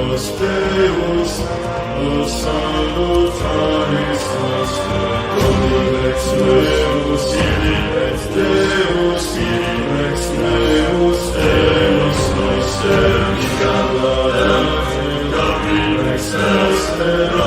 Deus, o salutaris nostre, Domine ex Deus, Filii ex Deus, Deus noster, Domine ex Deus, Angeli,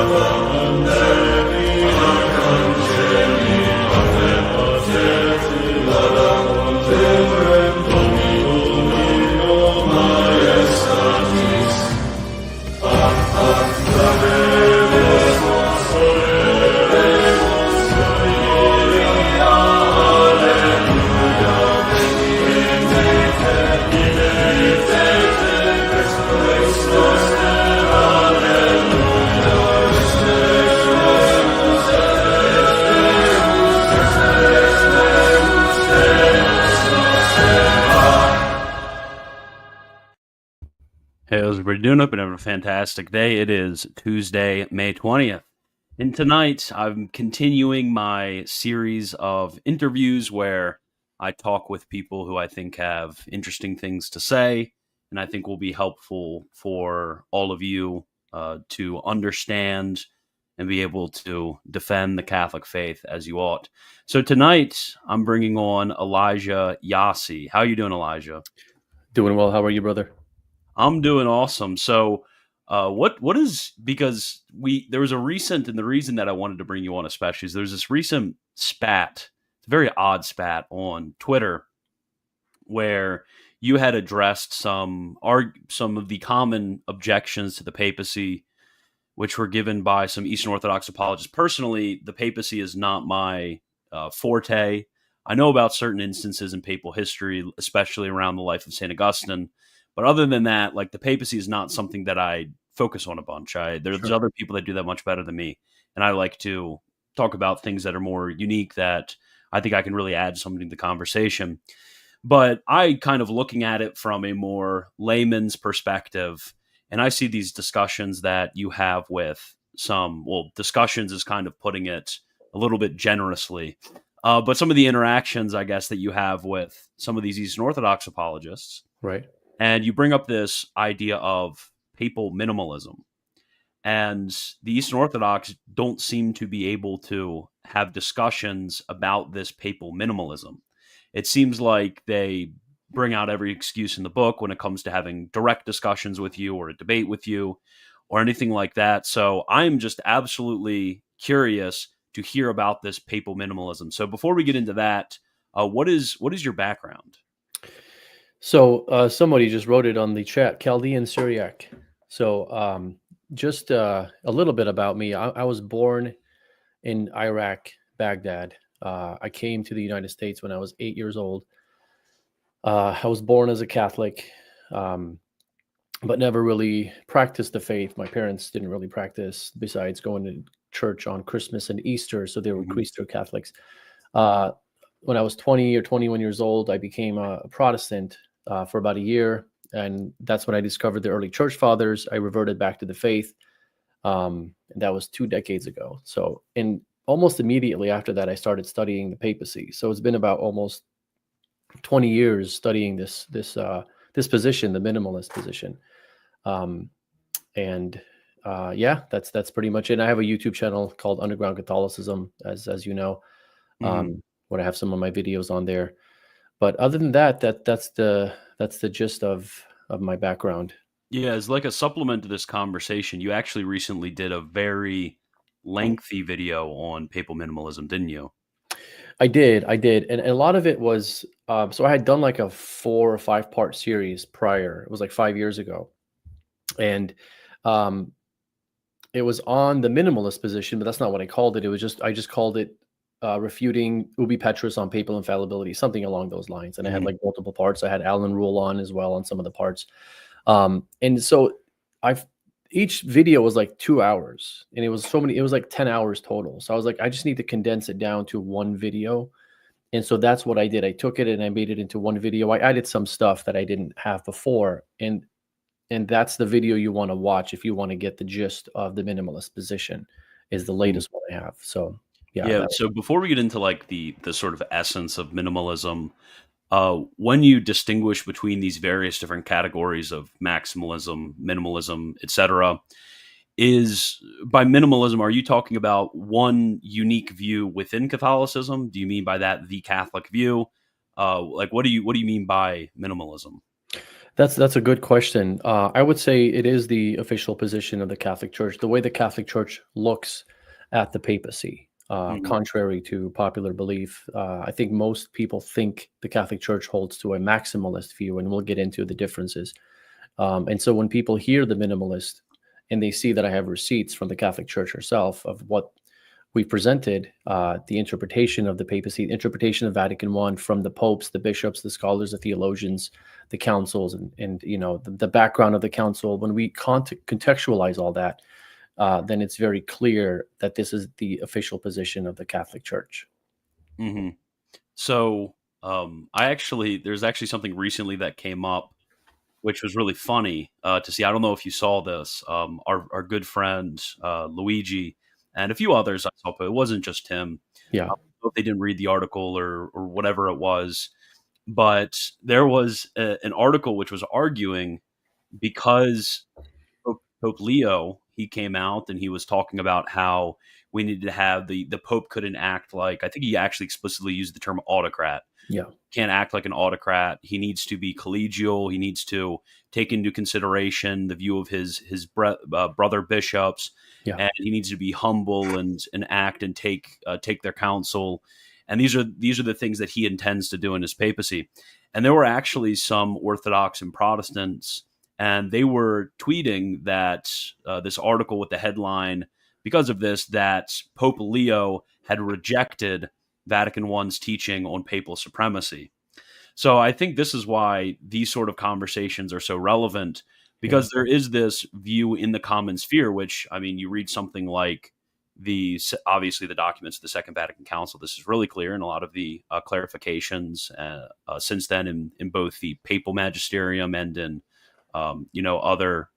Hey, how's everybody doing? Hope you're having a fantastic day. It is Tuesday, May 20th. And tonight, I'm continuing my series of interviews where I talk with people who I think have interesting things to say, and I think will be helpful for all of you to understand and be able to defend the Catholic faith as you ought. So tonight, I'm bringing on Elijah Yasi. How are you doing, Elijah? Doing well. How are you, brother? I'm doing awesome. So, what is, because there was a recent, and the reason that I wanted to bring you on especially is there's this recent spat, it's a very odd spat on Twitter, where you had addressed some of the common objections to the papacy, which were given by some Eastern Orthodox apologists. Personally, the papacy is not my forte. I know about certain instances in papal history, especially around the life of St. Augustine. But other than that, like, the papacy is not something that I focus on a bunch. There's other people that do that much better than me. And I like to talk about things that are more unique that I think I can really add something to the conversation. But I kind of looking at it from a more layman's perspective, and I see these discussions that you have with discussions is kind of putting it a little bit generously. But some of the interactions, I guess, that you have with some of these Eastern Orthodox apologists. Right. And you bring up this idea of papal minimalism. And the Eastern Orthodox don't seem to be able to have discussions about this papal minimalism. It seems like they bring out every excuse in the book when it comes to having direct discussions with you or a debate with you or anything like that. So I'm just absolutely curious to hear about this papal minimalism. So before we get into that, what is your background? So somebody just wrote it on the chat, Chaldean Syriac. So just a little bit about me. I was born in Iraq, Baghdad. I came to the United States when I was 8 years old. I was born as a Catholic, but never really practiced the faith. My parents didn't really practice besides going to church on Christmas and Easter. So they were Easter Catholics. When I was 20 or 21 years old, I became a Protestant for about a year. And that's when I discovered the early church fathers. I reverted back to the faith. And that was 2 decades ago. So almost immediately after that, I started studying the papacy. So it's been about almost 20 years studying this position, the minimalist position. Yeah, that's pretty much it. I have a YouTube channel called Underground Catholicism, as you know, when I have some of my videos on there. But other than that, that's the gist of my background. Yeah, as like a supplement to this conversation, you actually recently did a very lengthy video on papal minimalism, didn't you? I did. And a lot of it was, so I had done like a 4 or 5 part series prior. It was like 5 years ago. And it was on the minimalist position, but that's not what I called it. I just called it refuting Ubi Petrus on papal infallibility, something along those lines. And I had like multiple parts. I had Alan Rule on as well on some of the parts. And so each video was like 2 hours, and it was like 10 hours total. So I was like, I just need to condense it down to one video. And so that's what I did. I took it and I made it into one video. I added some stuff that I didn't have before. And that's the video you want to watch if you want to get the gist of the minimalist position, is the latest one I have. So yeah. So before we get into like the sort of essence of minimalism, when you distinguish between these various different categories of maximalism, minimalism, etc., is by minimalism, are you talking about one unique view within Catholicism? Do you mean by that the Catholic view? Like, what do you mean by minimalism? That's a good question. I would say it is the official position of the Catholic Church, the way the Catholic Church looks at the papacy. Mhm. Contrary to popular belief, I think most people think the Catholic Church holds to a maximalist view, and we'll get into the differences. And so when people hear the minimalist and they see that I have receipts from the Catholic Church herself of what we presented, the interpretation of the papacy, the interpretation of Vatican I from the popes, the bishops, the scholars, the theologians, the councils, and the background of the council. When we contextualize all that, then it's very clear that this is the official position of the Catholic Church. hmm So, there's actually something recently that came up, which was really funny to see. I don't know if you saw this. Our good friend Luigi and a few others I saw, but it wasn't just him. I Yeah, don't know if they didn't read the article or whatever it was, but there was an article which was arguing because Pope Leo, he came out and he was talking about how we needed to have the Pope couldn't act like, I think he actually explicitly used the term autocrat, yeah, can't act like an autocrat. He needs to be collegial. He needs to take into consideration the view of his brother bishops, yeah, and he needs to be humble and act and take their counsel. And these are the things that he intends to do in his papacy. And there were actually some Orthodox and Protestants, and they were tweeting that this article with the headline, because of this, that Pope Leo had rejected Vatican I's teaching on papal supremacy. So I think this is why these sort of conversations are so relevant, yeah, because there is this view in the common sphere, which, I mean, you read something like obviously the documents of the Second Vatican Council. This is really clear in a lot of the clarifications since then in both the papal magisterium and in other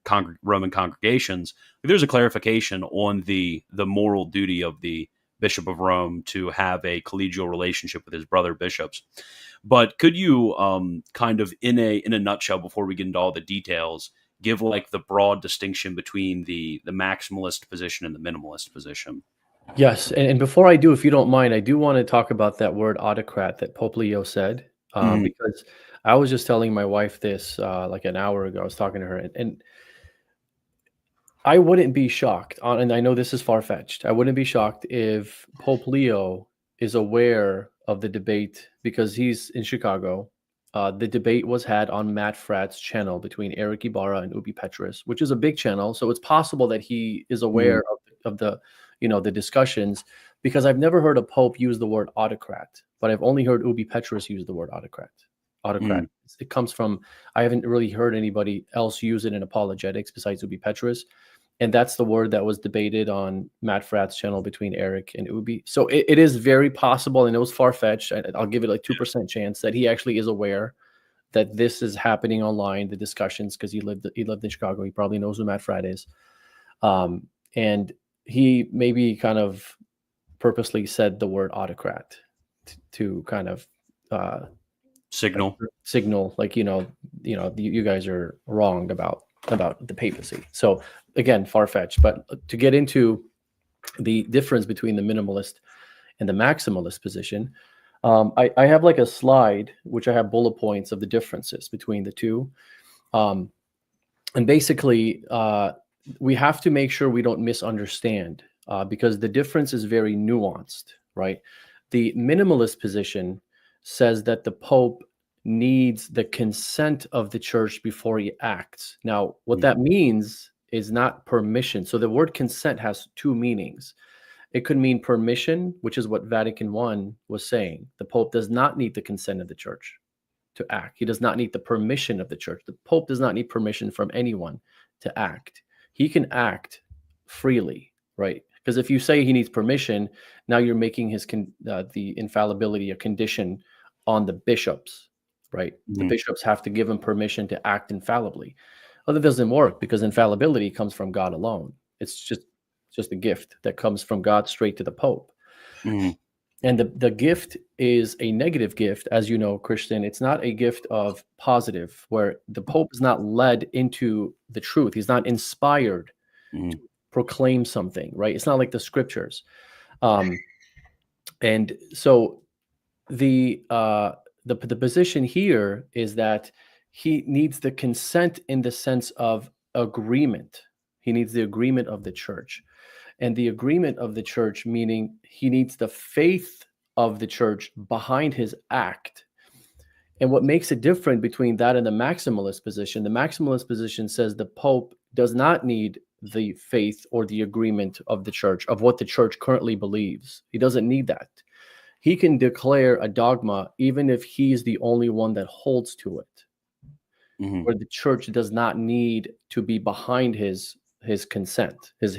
Roman congregations. There's a clarification on the moral duty of the Bishop of Rome to have a collegial relationship with his brother bishops. But could you kind of in a nutshell, before we get into all the details, give like the broad distinction between the maximalist position and the minimalist position? yes. And before I do, if you don't mind, I do want to talk about that word autocrat that Pope Leo said, Mhm. because I was just telling my wife this like an hour ago. I was talking to her, and I wouldn't be shocked, and I know this is far fetched. I wouldn't be shocked if Pope Leo is aware of the debate because he's in Chicago. The debate was had on Matt Fradd's channel between Eric Ibarra and Ubi Petrus, which is a big channel. So it's possible that he is aware Mhm. of the the discussions, because I've never heard a pope use the word autocrat, but I've only heard Ubi Petrus use the word autocrat. Autocrat. Mhm. It comes from, I haven't really heard anybody else use it in apologetics besides Ubi Petrus, and that's the word that was debated on Matt Fradd's channel between Eric and Ubi. So it is very possible, and it was far fetched. I'll give it like 2% chance that he actually is aware that this is happening online, the discussions, because he lived in Chicago. He probably knows who Matt Fradd is, and he maybe kind of purposely said the word autocrat to kind of uh, Signal. signal, like, you guys are wrong about the papacy. So again, far-fetched, but to get into the difference between the minimalist and the maximalist position, I have like a slide which I have bullet points of the differences between the two, um, and basically we have to make sure we don't misunderstand, because the difference is very nuanced, right? The minimalist position says that the Pope needs the consent of the church before he acts. Now, what Mhm. that means is not permission. So the word consent has two meanings. It could mean permission, which is what Vatican I was saying. The Pope does not need the consent of the church to act. He does not need the permission of the church. The Pope does not need permission from anyone to act. He can act freely, right? Because if you say he needs permission, now you're making the infallibility a condition on the bishops, right? The Mhm. bishops have to give him permission to act infallibly. Well, that doesn't work because infallibility comes from God alone. It's just a gift that comes from God straight to the Pope. Mhm. And the gift is a negative gift, as you know, Christian. It's not a gift of positive, where the Pope is not led into the truth. He's not inspired Mhm. to proclaim something, right? It's not like the scriptures. Um, and so the position here is that he needs the consent in the sense of agreement. He needs the agreement of the church. And the agreement of the church, meaning he needs the faith of the church behind his act. And what makes it different between that and the maximalist position says the Pope does not need the faith or the agreement of the church, of what the church currently believes. He doesn't need that. He can declare a dogma even if he's the only one that holds to it, Mhm. where the church does not need to be behind his consent, his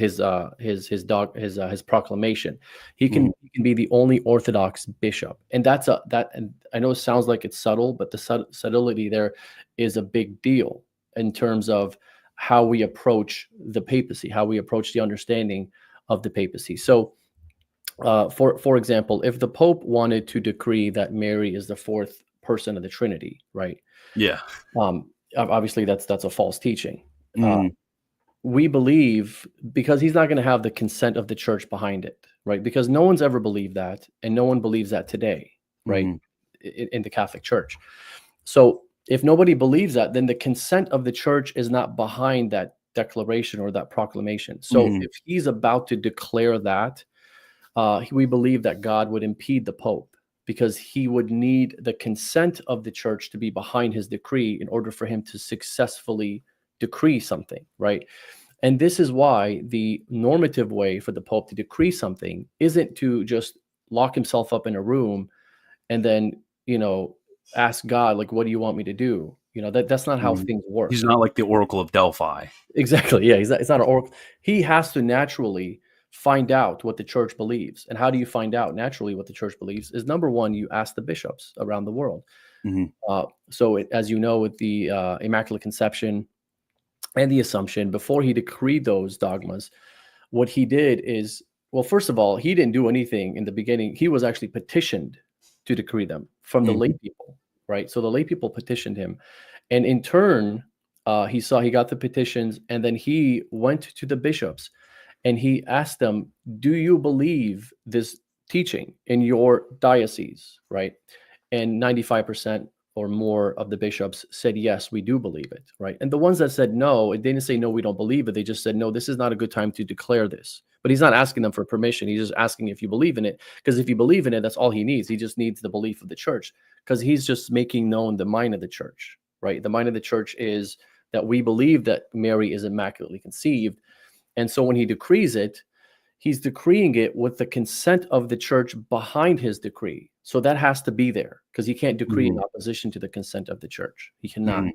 proclamation. Mhm. He can be the only Orthodox bishop, and and I know it sounds like it's subtle, but the subtlety there is a big deal in terms of how we approach the papacy, how we approach the understanding of the papacy. So, for example, if the Pope wanted to decree that Mary is the fourth person of the Trinity, right? Yeah. Obviously, that's a false teaching. Uh, Mhm. we believe because he's not going to have the consent of the church behind it, right? Because no one's ever believed that, and no one believes that today, right? Mhm. In the Catholic Church. So if nobody believes that, then the consent of the church is not behind that declaration or that proclamation. So Mhm. if he's about to declare that, we believe that God would impede the Pope because he would need the consent of the church to be behind his decree in order for him to successfully decree something, right? And this is why the normative way for the Pope to decree something isn't to just lock himself up in a room and then, ask God, like, what do you want me to do? That's not how Mhm. things work. He's not like the Oracle of Delphi. Exactly. Yeah. It's not an oracle. He has to naturally find out what the church believes. And how do you find out naturally what the church believes? Is number one, you ask the bishops around the world. Mhm. As you know, with the Immaculate Conception and the Assumption, before he decreed those dogmas, what he did is, well, first of all, he didn't do anything in the beginning. He was actually petitioned to decree them from the Mhm. lay people, right? So the lay people petitioned him. And in turn, he got the petitions, and then he went to the bishops and he asked them, "Do you believe this teaching in your diocese?" Right? And 95% or more of the bishops said, "Yes, we do believe it." Right? And the ones that said no, they didn't say no, we don't believe it. They just said, "No, this is not a good time to declare this." But he's not asking them for permission. He's just asking if you believe in it. Because if you believe in it, that's all he needs. He just needs the belief of the church. Because he's just making known the mind of the church. Right? The mind of the church is that we believe that Mary is immaculately conceived. And so when he decrees it, he's decreeing it with the consent of the church behind his decree. So that has to be there because he can't decree in Mhm. opposition to the consent of the church. He cannot. Mhm.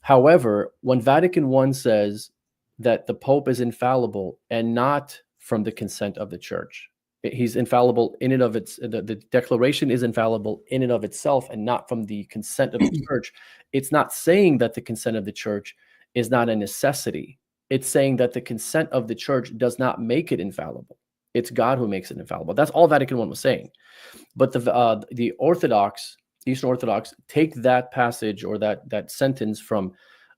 However, when Vatican I says that the Pope is infallible and not from the consent of the church, he's infallible in and of the declaration is infallible in and of itself and not from the consent of the church. It's not saying that the consent of the church is not a necessity. It's saying that the consent of the church does not make it infallible. It's God who makes it infallible. That's all Vatican I was saying. But the Orthodox, Eastern Orthodox, take that passage or that sentence from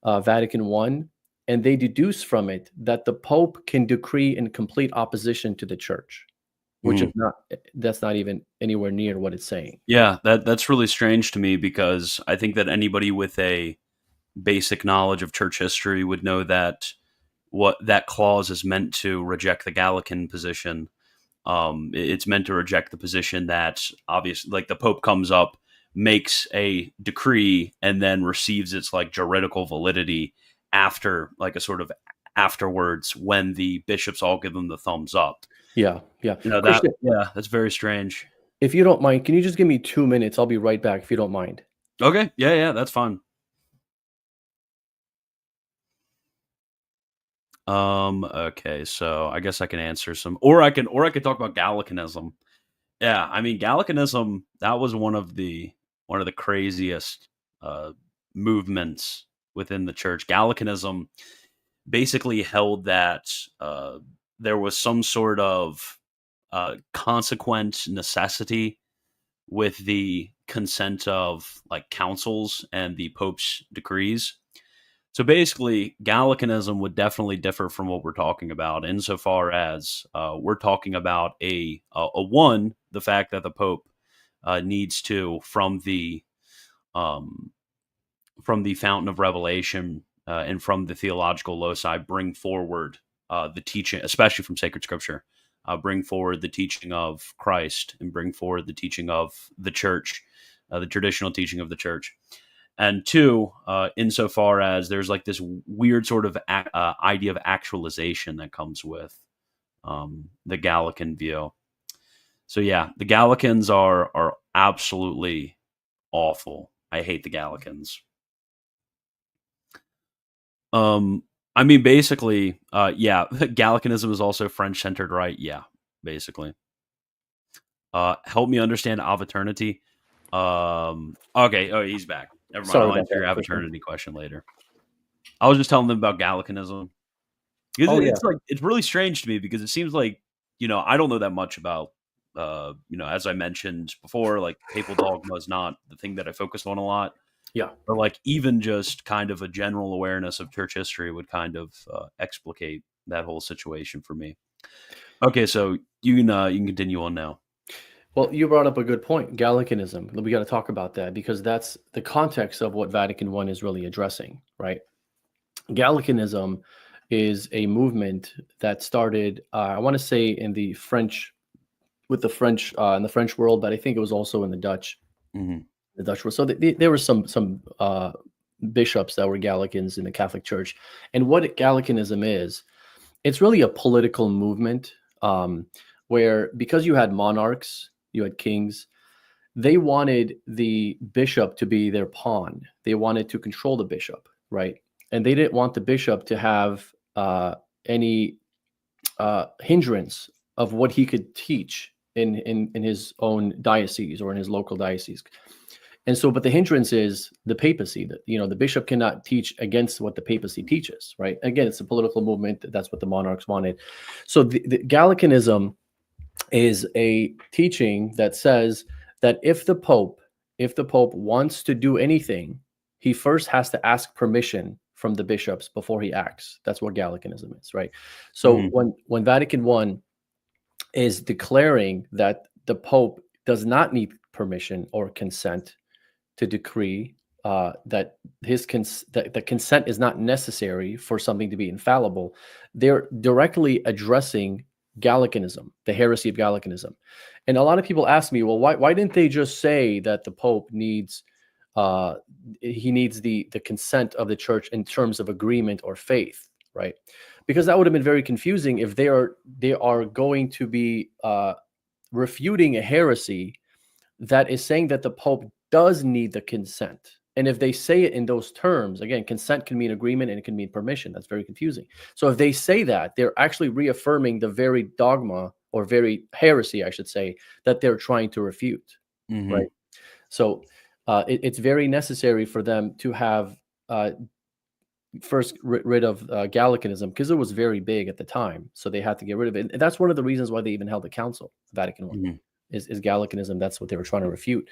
Vatican I, and they deduce from it that the Pope can decree in complete opposition to the Church, which is Mhm. not that's not even anywhere near what it's saying. Yeah, that's really strange to me because I think that anybody with a basic knowledge of church history would know that what that clause is meant to reject the Gallican position. It's meant to reject the position that obviously, like the Pope comes up, makes a decree, and then receives its like juridical validity after, like a sort of afterwards, when the bishops all give them the thumbs up. Yeah, yeah. That, Christian, yeah, that's very strange. if you don't mind, can you just give me 2 minutes? I'll be right back if you don't mind. Okay, yeah, yeah, that's fine. Okay, so I guess I can answer some, or I could talk about Gallicanism. Yeah, I mean Gallicanism, that was one of the craziest uh movements within the church. Gallicanism basically held that there was some sort of consequent necessity with the consent of like councils and the Pope's decrees. So basically, Gallicanism would definitely differ from what we're talking about, insofar as we're talking about a one, the fact that the Pope needs to, from the fountain of revelation and from the theological loci, bring forward the teaching, especially from sacred scripture, bring forward the teaching of Christ and bring forward the teaching of the church, the traditional teaching of the church. And two, insofar as there's like this weird sort of idea of actualization that comes with the Gallican view. So yeah, the Gallicans are absolutely awful. I hate the Gallicans. I mean, basically, yeah, Gallicanism is also French-centered, right? Yeah, basically. Help me understand of eternity. Okay. Oh, he's back. Never mind. Sorry I'll about answer your that, of Christian. eternity question later. I was just telling them about Gallicanism because Oh yeah. it's like it's really strange to me because it seems like I don't know that much about as I mentioned before, like papal dogma is not the thing that I focus on a lot. Yeah. But like even just kind of a general awareness of church history would kind of explicate that whole situation for me. Okay, so you can continue on now. Well, you brought up a good point, Gallicanism. We got to talk about that because that's the context of what Vatican I is really addressing, right? Gallicanism is a movement that started, I want to say, in the French, with the French in the French world, but I think it was also in the Dutch, Mm-hmm. world. So there were some bishops that were Gallicans in the Catholic Church, and what Gallicanism is, it's really a political movement where because you had monarchs, you had kings, they wanted the bishop to be their pawn. They wanted to control the bishop, right? And they didn't want the bishop to have any hindrance of what he could teach in his own diocese or in his local diocese. And so, but the hindrance is the papacy. That the bishop cannot teach against what the papacy teaches, right? Again, it's a political movement. That's what the monarchs wanted. So, the Gallicanism is a teaching that says that if the Pope wants to do anything, he first has to ask permission from the bishops before he acts. That's what Gallicanism is, right? So when Vatican I is declaring that the Pope does not need permission or consent to decree that the consent is not necessary for something to be infallible, they're directly addressing Gallicanism, the heresy of Gallicanism. And a lot of people ask me, well, why didn't they just say that the Pope needs the consent of the church in terms of agreement or faith, right? Because that would have been very confusing if they are going to be refuting a heresy that is saying that the Pope does need the consent. And if they say it in those terms, again, consent can mean agreement and it can mean permission. That's very confusing. So if they say that, they're actually reaffirming the very dogma or very heresy, I should say, that they're trying to refute, right? So it's very necessary for them to have first rid of Gallicanism because it was very big at the time. So they had to get rid of it. And that's one of the reasons why they even held a council, Vatican I, is Gallicanism. That's what they were trying to refute.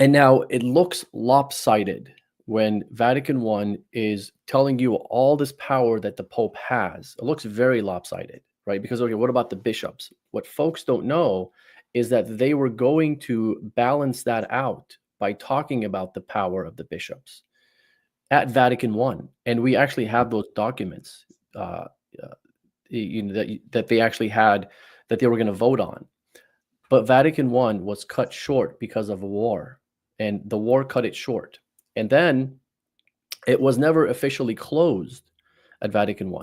And now it looks lopsided when Vatican I is telling you all this power that the Pope has. It looks very lopsided, right? Because, okay, what about the bishops? What folks don't know is that they were going to balance that out by talking about the power of the bishops at Vatican I. And we actually have those documents that they actually had that they were going to vote on. But Vatican I was cut short because of a war, and the war cut it short. And then it was never officially closed at Vatican I.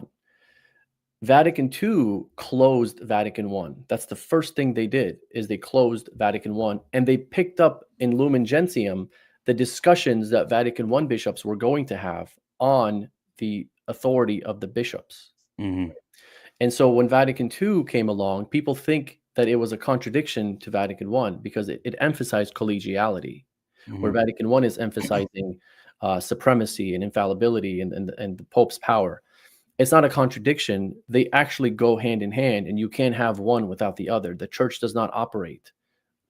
Vatican II closed Vatican I. That's the first thing they did, is they closed Vatican I, and they picked up in Lumen Gentium the discussions that Vatican I bishops were going to have on the authority of the bishops. And so when Vatican II came along, people think that it was a contradiction to Vatican I because it emphasized collegiality, where Vatican I is emphasizing supremacy and infallibility and the Pope's power. It's not a contradiction. They actually go hand in hand, and you can't have one without the other. The church does not operate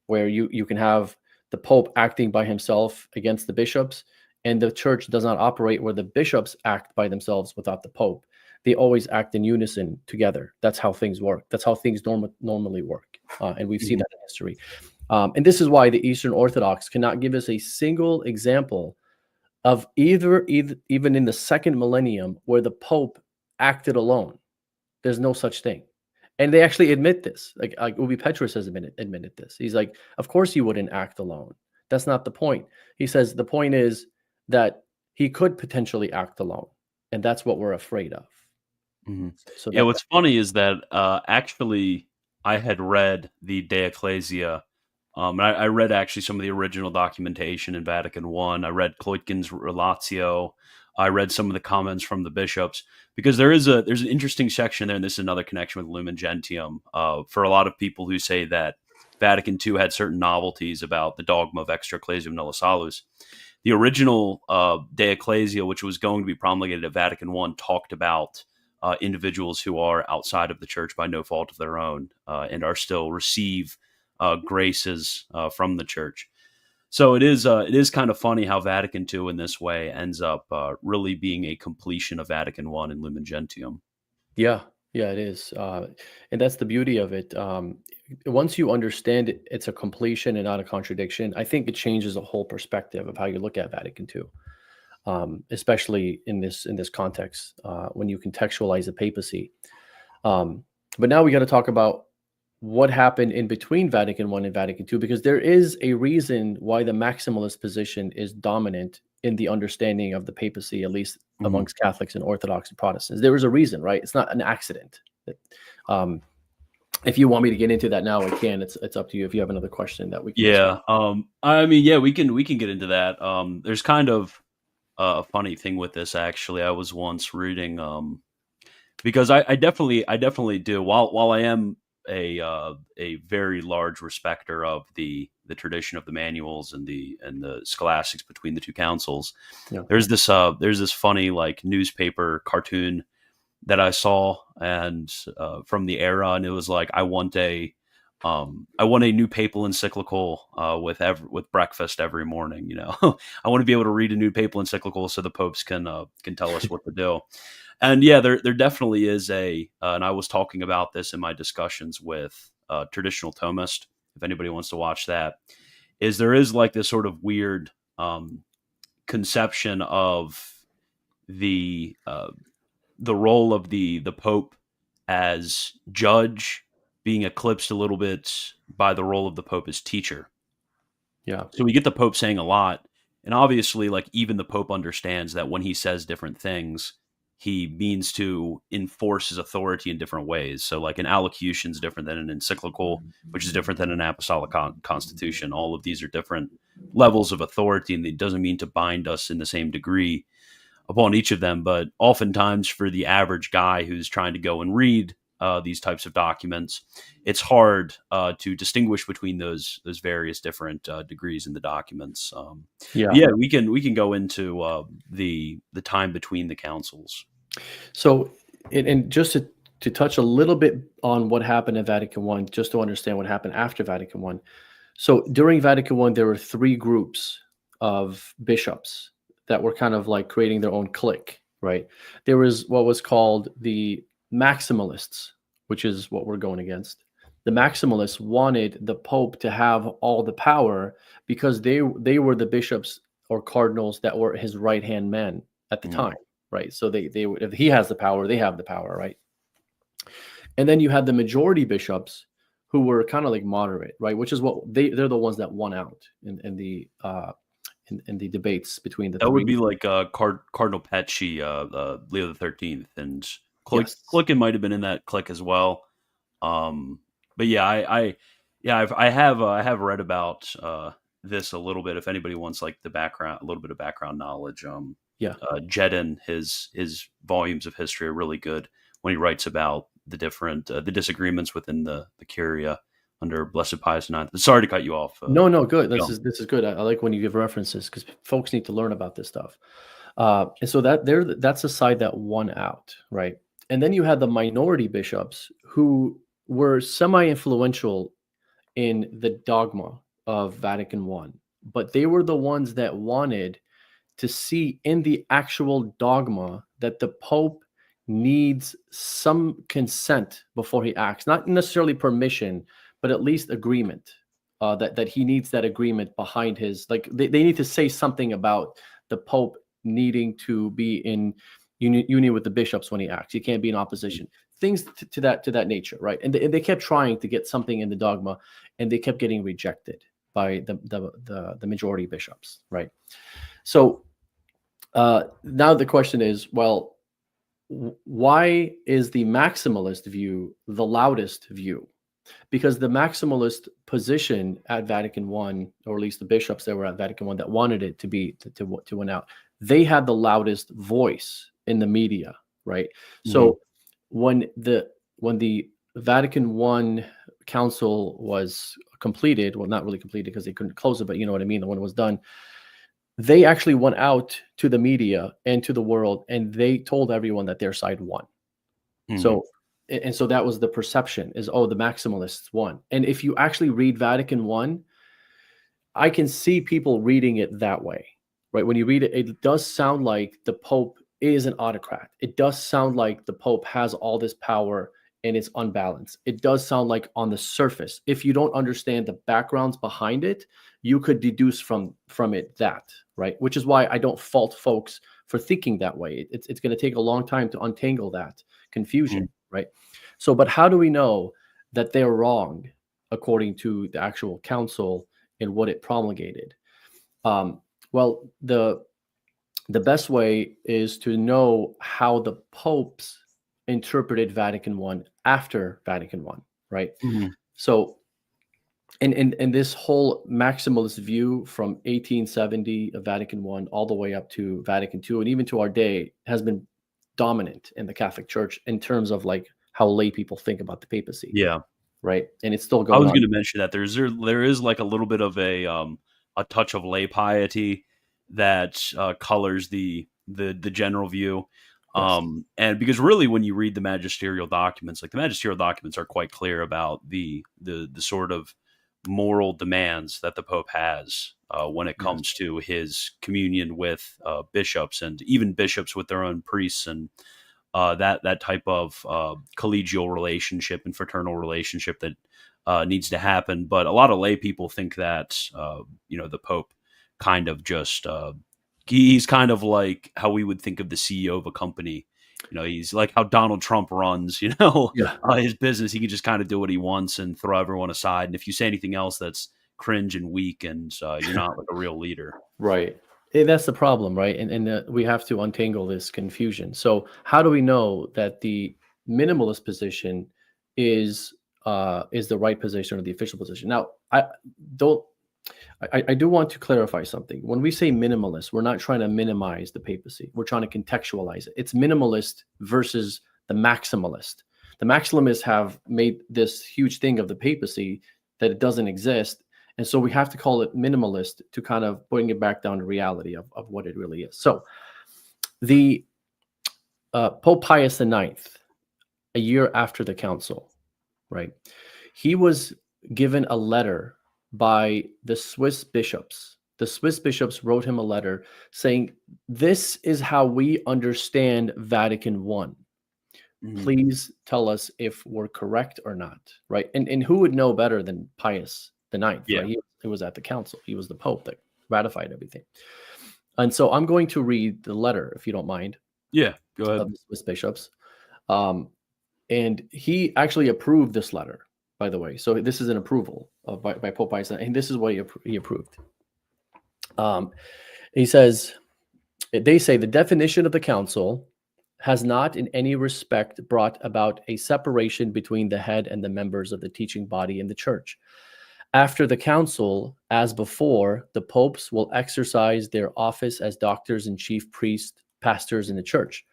where you can have the Pope acting by himself against the bishops, and the church does not operate where the bishops act by themselves without the Pope. They always act in unison together. That's how things work. That's how things normally work, and we've seen that in history. And this is why the Eastern Orthodox cannot give us a single example of either even in the second millennium where the Pope acted alone. There's no such thing. And they actually admit this. Like Ubi Petrus has admitted this. He's like, of course he wouldn't act alone. That's not the point. He says the point is that he could potentially act alone. And that's what we're afraid of. Mm-hmm. So yeah, what's funny is that actually I had read the De Ecclesia. And I read actually some of the original documentation in Vatican I. I read Kloitkin's Relatio. I read some of the comments from the bishops, because there's an interesting section there, and this is another connection with Lumen Gentium. For a lot of people who say that Vatican II had certain novelties about the dogma of extra ecclesiam nulla salus, the original De Ecclesia, which was going to be promulgated at Vatican I, talked about individuals who are outside of the church by no fault of their own and are still receive graces from the church. So it is kind of funny how Vatican II in this way ends up really being a completion of Vatican I in Lumen Gentium. Yeah, it is. And that's the beauty of it. Once you understand it, it's a completion and not a contradiction, I think it changes the whole perspective of how you look at Vatican II, especially in this context, when you contextualize the papacy. But now we got to talk about what happened in between Vatican I and Vatican II, because there is a reason why the maximalist position is dominant in the understanding of the papacy, at least amongst Catholics and Orthodox and Protestants. There is a reason, right? It's not an accident. If you want me to get into that now, I can. It's up to you. If you have another question that we can. Yeah. We can get into that. There's kind of a funny thing with this, actually. I was once reading, because I definitely do. While I am a very large respecter of the tradition of the manuals and the scholastics between the two councils, there's this funny like newspaper cartoon that I saw and from the era, and it was like, I want a new papal encyclical with breakfast every morning. I want to be able to read a new papal encyclical so the popes can tell us what to do. And yeah, there definitely is and I was talking about this in my discussions with Traditional Thomist, if anybody wants to watch that, there is like this sort of weird conception of the role of the Pope as judge being eclipsed a little bit by the role of the Pope as teacher. Yeah. So we get the Pope saying a lot, and obviously, like, even the Pope understands that when he says different things, he means to enforce his authority in different ways. So like an allocution is different than an encyclical, which is different than an apostolic constitution. All of these are different levels of authority, and it doesn't mean to bind us in the same degree upon each of them. But oftentimes for the average guy who's trying to go and read these types of documents, it's hard to distinguish between those various different degrees in the documents. We can go into the time between the councils. So, and just to touch a little bit on what happened at Vatican I, just to understand what happened after Vatican I. So during Vatican I, there were three groups of bishops that were kind of like creating their own clique, right? There was what was called the Maximalists, which is what we're going against. The Maximalists wanted the Pope to have all the power because they were the bishops or cardinals that were his right-hand men at the time, right? So they if he has the power, they have the power, right? And then you had the majority bishops who were kind of like moderate, right? Which is what they're the ones that won out in the debates between the that three. Would be like Cardinal Pecci, Leo XIII, and Klicken might have been in that clique as well. But yeah, I have read about this a little bit. If anybody wants like a little bit of background knowledge, Jedin, his volumes of history are really good when he writes about the different the disagreements within the Curia under Blessed Pius IX. Sorry to cut you off. No, good. This is good. I like when you give references because folks need to learn about this stuff. And so that's a side that won out, right? And then you had the minority bishops who were semi-influential in the dogma of Vatican I, but they were the ones that wanted to see in the actual dogma that the Pope needs some consent before he acts, not necessarily permission, but at least agreement. That he needs that agreement behind his, like they need to say something about the Pope needing to be in union with the bishops when he acts. He can't be in opposition. Things to that nature, right? And they kept trying to get something in the dogma, and they kept getting rejected by the majority bishops, right? So now the question is, well, why is the maximalist view the loudest view? Because the maximalist position at Vatican I, or at least the bishops that were at Vatican I that wanted it to be to win out, they had the loudest voice in the media, right? So when the Vatican I council was completed, well, not really completed because they couldn't close it, but you know what I mean, when it was done, they actually went out to the media and to the world, and they told everyone that their side won. So that was the perception, is, oh, the maximalists won. And if you actually read Vatican I can see people reading it that way, right? When you read it, it does sound like the Pope is an autocrat. It does sound like the Pope has all this power and it's unbalanced. It does sound like, on the surface, if you don't understand the backgrounds behind it, you could deduce from it that, right? Which is why I don't fault folks for thinking that way. It's going to take a long time to untangle that confusion, right? So, but how do we know that they're wrong according to the actual council and what it promulgated? Well, the best way is to know how the popes interpreted Vatican I after Vatican I, right? So in this whole maximalist view from 1870 of Vatican I all the way up to Vatican II, and even to our day, has been dominant in the Catholic Church in terms of like how lay people think about the papacy. Yeah. Right. And it's still I going was on. going to mention that there is like a little bit of a touch of lay piety that colors the general view. Yes. And because really, when you read the magisterial documents, like the magisterial documents are quite clear about the sort of moral demands that the Pope has when it comes to his communion with bishops, and even bishops with their own priests, and that type of collegial relationship and fraternal relationship that needs to happen. But a lot of lay people think that the Pope kind of just he's kind of like how we would think of the CEO of a company. He's like how Donald Trump runs, his business. He can just kind of do what he wants and throw everyone aside. And if you say anything else, that's cringe and weak, and you're not like a real leader. Right. And that's the problem, right? And we have to untangle this confusion. So how do we know that the minimalist position is the right position or the official position? Now, I do want to clarify something. When we say minimalist, we're not trying to minimize the papacy. We're trying to contextualize it. It's minimalist versus the maximalist. The maximalists have made this huge thing of the papacy that it doesn't exist. And so we have to call it minimalist to kind of bring it back down to reality of what it really is. So the Pope Pius IX, a year after the council, right, he was given a letter by the Swiss bishops. The Swiss bishops wrote him a letter saying, this is how we understand Vatican I. Please tell us if we're correct or not, right? And who would know better than Pius IX, Yeah. right? He was at the council. He was the Pope that ratified everything. And so I'm going to read the letter, if you don't mind. Yeah, go ahead. Of the Swiss bishops. And he actually approved this letter, by the way. So this is an approval by Pope Pius, and this is what he approved. He says, they say the definition of the council has not in any respect brought about a separation between the head and the members of the teaching body in the church. After the council, as before, the popes will exercise their office as doctors and chief priests, pastors in the church,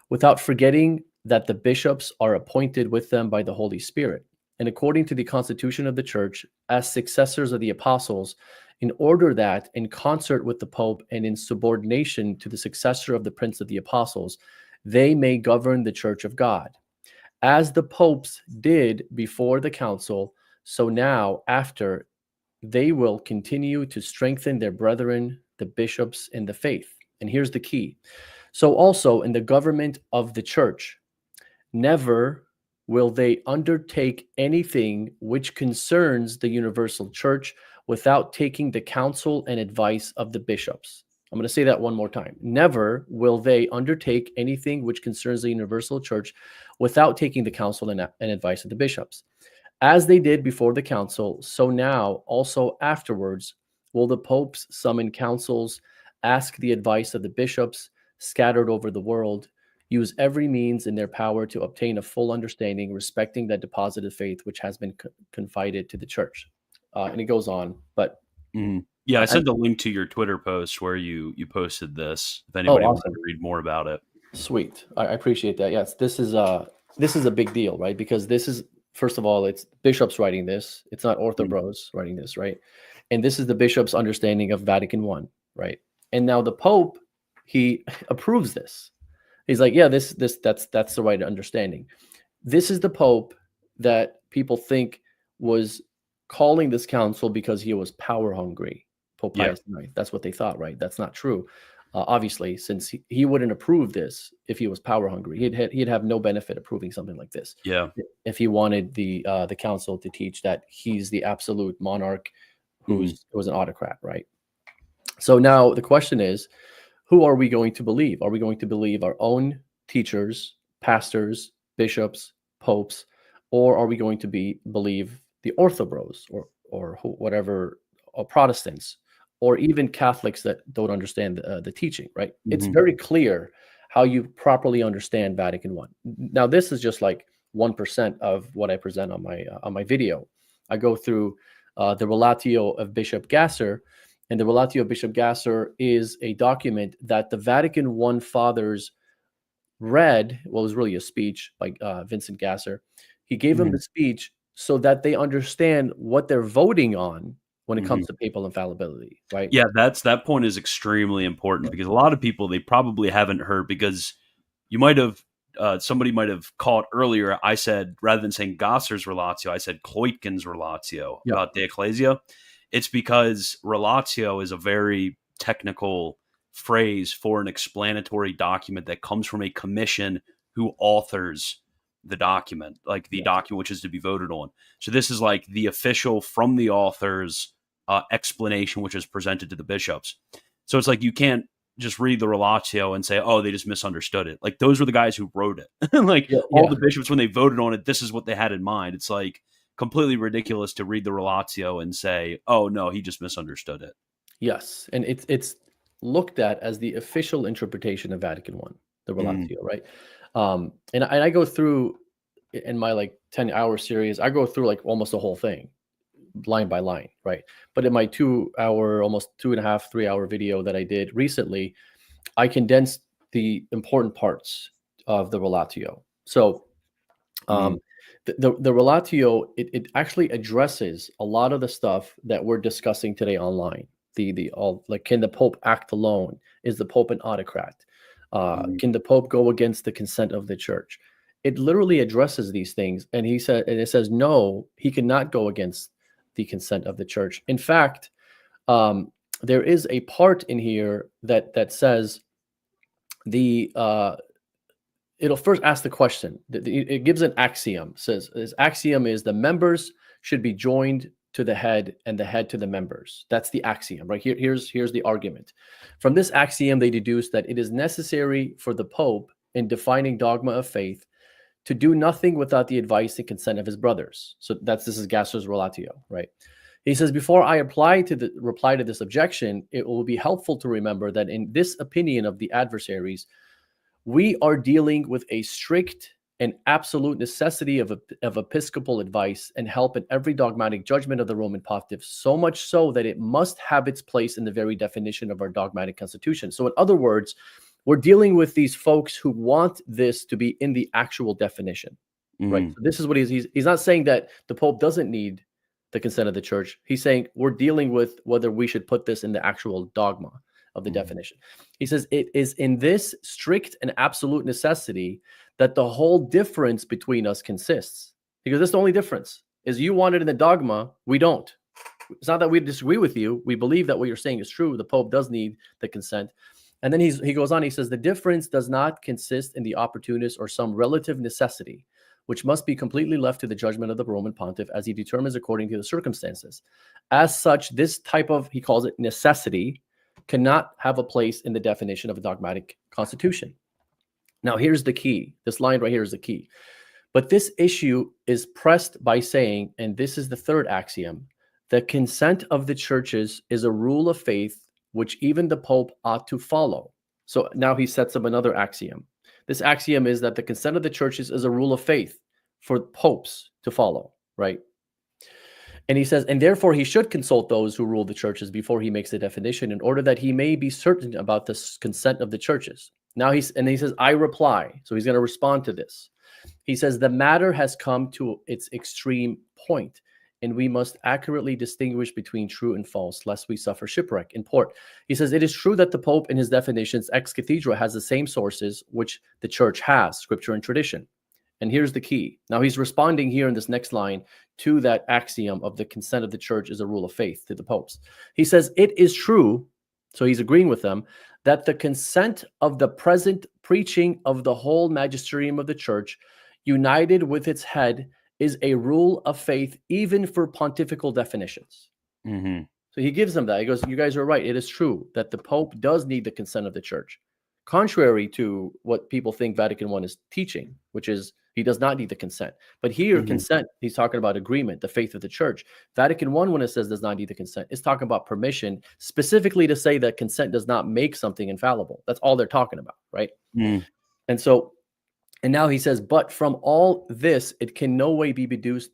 without forgetting that the bishops are appointed with them by the Holy Spirit, and according to the constitution of the church, as successors of the apostles, in order that, in concert with the Pope and in subordination to the successor of the Prince of the Apostles, they may govern the Church of God. As the popes did before the council, so now after, they will continue to strengthen their brethren, the bishops, in the faith. And here's the key. So also in the government of the church, never will they undertake anything which concerns the universal church without taking the counsel and advice of the bishops. I'm going to say that one more time. Never will they undertake anything which concerns the universal church without taking the counsel and advice of the bishops. As they did before the council, so now also afterwards will the popes summon councils, ask the advice of the bishops scattered over the world, use every means in their power to obtain a full understanding respecting that deposit of faith which has been confided to the church. And it goes on, but yeah, I sent a link to your Twitter post where you posted this. If anybody wants to read more about it, sweet. I appreciate that. Yes, this is a big deal, right? Because this is, first of all, it's bishops writing this. It's not Orthodox writing this, right? And this is the bishop's understanding of Vatican I, right? And now the Pope, he approves this. He's like, yeah, that's the right understanding. This is the Pope that people think was calling this council because he was power hungry. Pope Pius IX. That's what they thought, right? That's not true. Obviously, since he wouldn't approve this if he was power hungry, he'd have no benefit approving something like this. Yeah. If he wanted the council to teach that he's the absolute monarch who was an autocrat, right? So now the question is, who are we going to believe? Are we going to believe our own teachers, pastors, bishops, popes, or are we going to believe the Orthobros or whatever, or Protestants, or even Catholics that don't understand the teaching, right? It's very clear how you properly understand Vatican I. Now, this is just like 1% of what I present on my video. I go through the Relatio of Bishop Gasser, and the Relatio of Bishop Gasser is a document that the Vatican I fathers read. Well, it was really a speech by Vincent Gasser. He gave them the speech so that they understand what they're voting on when it comes to papal infallibility, right? Yeah, that point is extremely important because a lot of people, they probably haven't heard, because you might have, somebody might have caught earlier, I said, rather than saying Gasser's Relatio, I said Kloitkin's Relatio about De Ecclesia. It's because Relatio is a very technical phrase for an explanatory document that comes from a commission who authors the document, like the document which is to be voted on. So this is like the official from the author's explanation, which is presented to the bishops. So it's like you can't just read the Relatio and say, oh, they just misunderstood it. Like those were the guys who wrote it. All the bishops, when they voted on it, this is what they had in mind. It's like completely ridiculous to read the Relatio and say, oh, no, he just misunderstood it. Yes, and it's looked at as the official interpretation of Vatican I, the Relatio, right? And I go through, in my like 10-hour series, I go through like almost the whole thing, line by line, right? But in my 2-hour, almost 2.5, 3-hour video that I did recently, I condensed the important parts of the Relatio. So the Relatio, it actually addresses a lot of the stuff that we're discussing today online. Like, can the Pope act alone? Is the Pope an autocrat? Can the Pope go against the consent of the church? It literally addresses these things, and it says no, he cannot go against the consent of the church. In fact, there is a part in here that says it'll first ask the question. It gives an axiom. Says this axiom is the members should be joined to the head and the head to the members. That's the axiom, right? Here's the argument. From this axiom, they deduce that it is necessary for the Pope, in defining dogma of faith, to do nothing without the advice and consent of his brothers. So this is Gasser's Relatio, right? He says, before I reply to this objection, it will be helpful to remember that in this opinion of the adversaries, we are dealing with a strict and absolute necessity of episcopal advice and help in every dogmatic judgment of the Roman Pontiff, so much so that it must have its place in the very definition of our dogmatic constitution. So in other words, we're dealing with these folks who want this to be in the actual definition, right? So this is what he's not saying that the Pope doesn't need the consent of the church. He's saying we're dealing with whether we should put this in the actual dogma of the definition. He says it is in this strict and absolute necessity that the whole difference between us consists. Because that's the only difference, is you want it in the dogma, we don't. It's not that we disagree with you. We believe that what you're saying is true. The Pope does need the consent. And then he goes on, he says, the difference does not consist in the opportunist or some relative necessity, which must be completely left to the judgment of the Roman pontiff as he determines according to the circumstances. As such, this type of, he calls it necessity, cannot have a place in the definition of a dogmatic constitution. Now, here's the key. This line right here is the key. But this issue is pressed by saying, and this is the third axiom, the consent of the churches is a rule of faith which even the Pope ought to follow. So now he sets up another axiom. This axiom is that the consent of the churches is a rule of faith for popes to follow, right? And he says, and therefore he should consult those who rule the churches before he makes the definition in order that he may be certain about the consent of the churches. Now he says, I reply. So he's going to respond to this. He says, the matter has come to its extreme point, and we must accurately distinguish between true and false, lest we suffer shipwreck in port. He says, it is true that the Pope in his definitions ex cathedra has the same sources which the church has, scripture and tradition. And here's the key. Now he's responding here in this next line to that axiom of the consent of the church is a rule of faith to the popes. He says, it is true, so he's agreeing with them, that the consent of the present preaching of the whole magisterium of the church, united with its head, is a rule of faith even for pontifical definitions. Mm-hmm. So he gives them that. He goes, you guys are right. It is true that the Pope does need the consent of the church, contrary to what people think Vatican I is teaching, which is he does not need the consent. But here, consent, he's talking about agreement, the faith of the church. Vatican I, when it says does not need the consent, it's talking about permission, specifically to say that consent does not make something infallible. That's all they're talking about, right? And now he says, but from all this, it can no way be deduced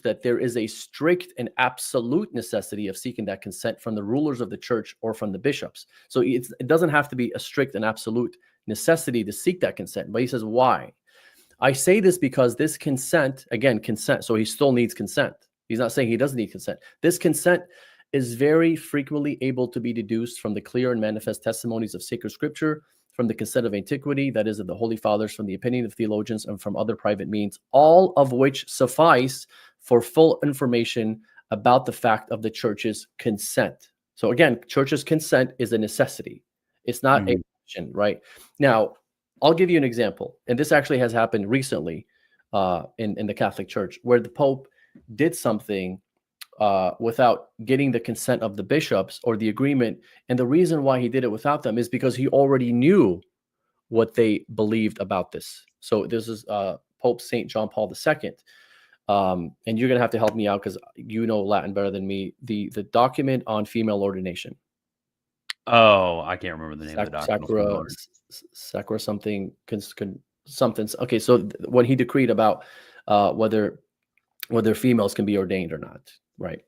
that there is a strict and absolute necessity of seeking that consent from the rulers of the church or from the bishops. So it doesn't have to be a strict and absolute necessity to seek that consent. But he says, why? I say this because this consent, again, consent, so he still needs consent. He's not saying he doesn't need consent. This consent is very frequently able to be deduced from the clear and manifest testimonies of sacred scripture, from the consent of antiquity, that is of the Holy Fathers, from the opinion of theologians, and from other private means, all of which suffice for full information about the fact of the church's consent. So again, church's consent is a necessity. It's not a option, right? Now, I'll give you an example, and this actually has happened recently in the Catholic Church, where the Pope did something without getting the consent of the bishops or the agreement. And the reason why he did it without them is because he already knew what they believed about this. So this is Pope St. John Paul II. And you're going to have to help me out because you know Latin better than me. The document on female ordination. Oh, I can't remember the name of the document. Sacra something, something. Okay, so when he decreed about whether females can be ordained or not, right?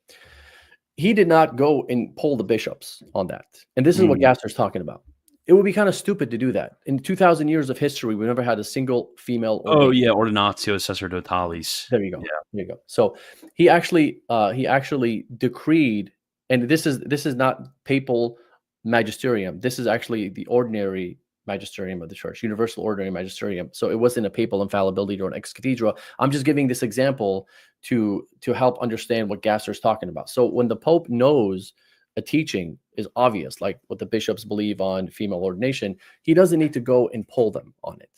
He did not go and poll the bishops on that. And this is what Gasser's talking about. It would be kind of stupid to do that. In 2,000 years of history, we never had a single female ordained. Oh yeah, ordinatio sacerdotalis. There you go. Yeah. There you go. So he actually decreed, and this is not papal magisterium. This is actually the ordinary magisterium of the church, universal ordinary magisterium. So it wasn't a papal infallibility or an ex cathedra. I'm just giving this example to help understand what Gasser's talking about. So when the Pope knows a teaching is obvious, like what the bishops believe on female ordination, he doesn't need to go and pull them on it.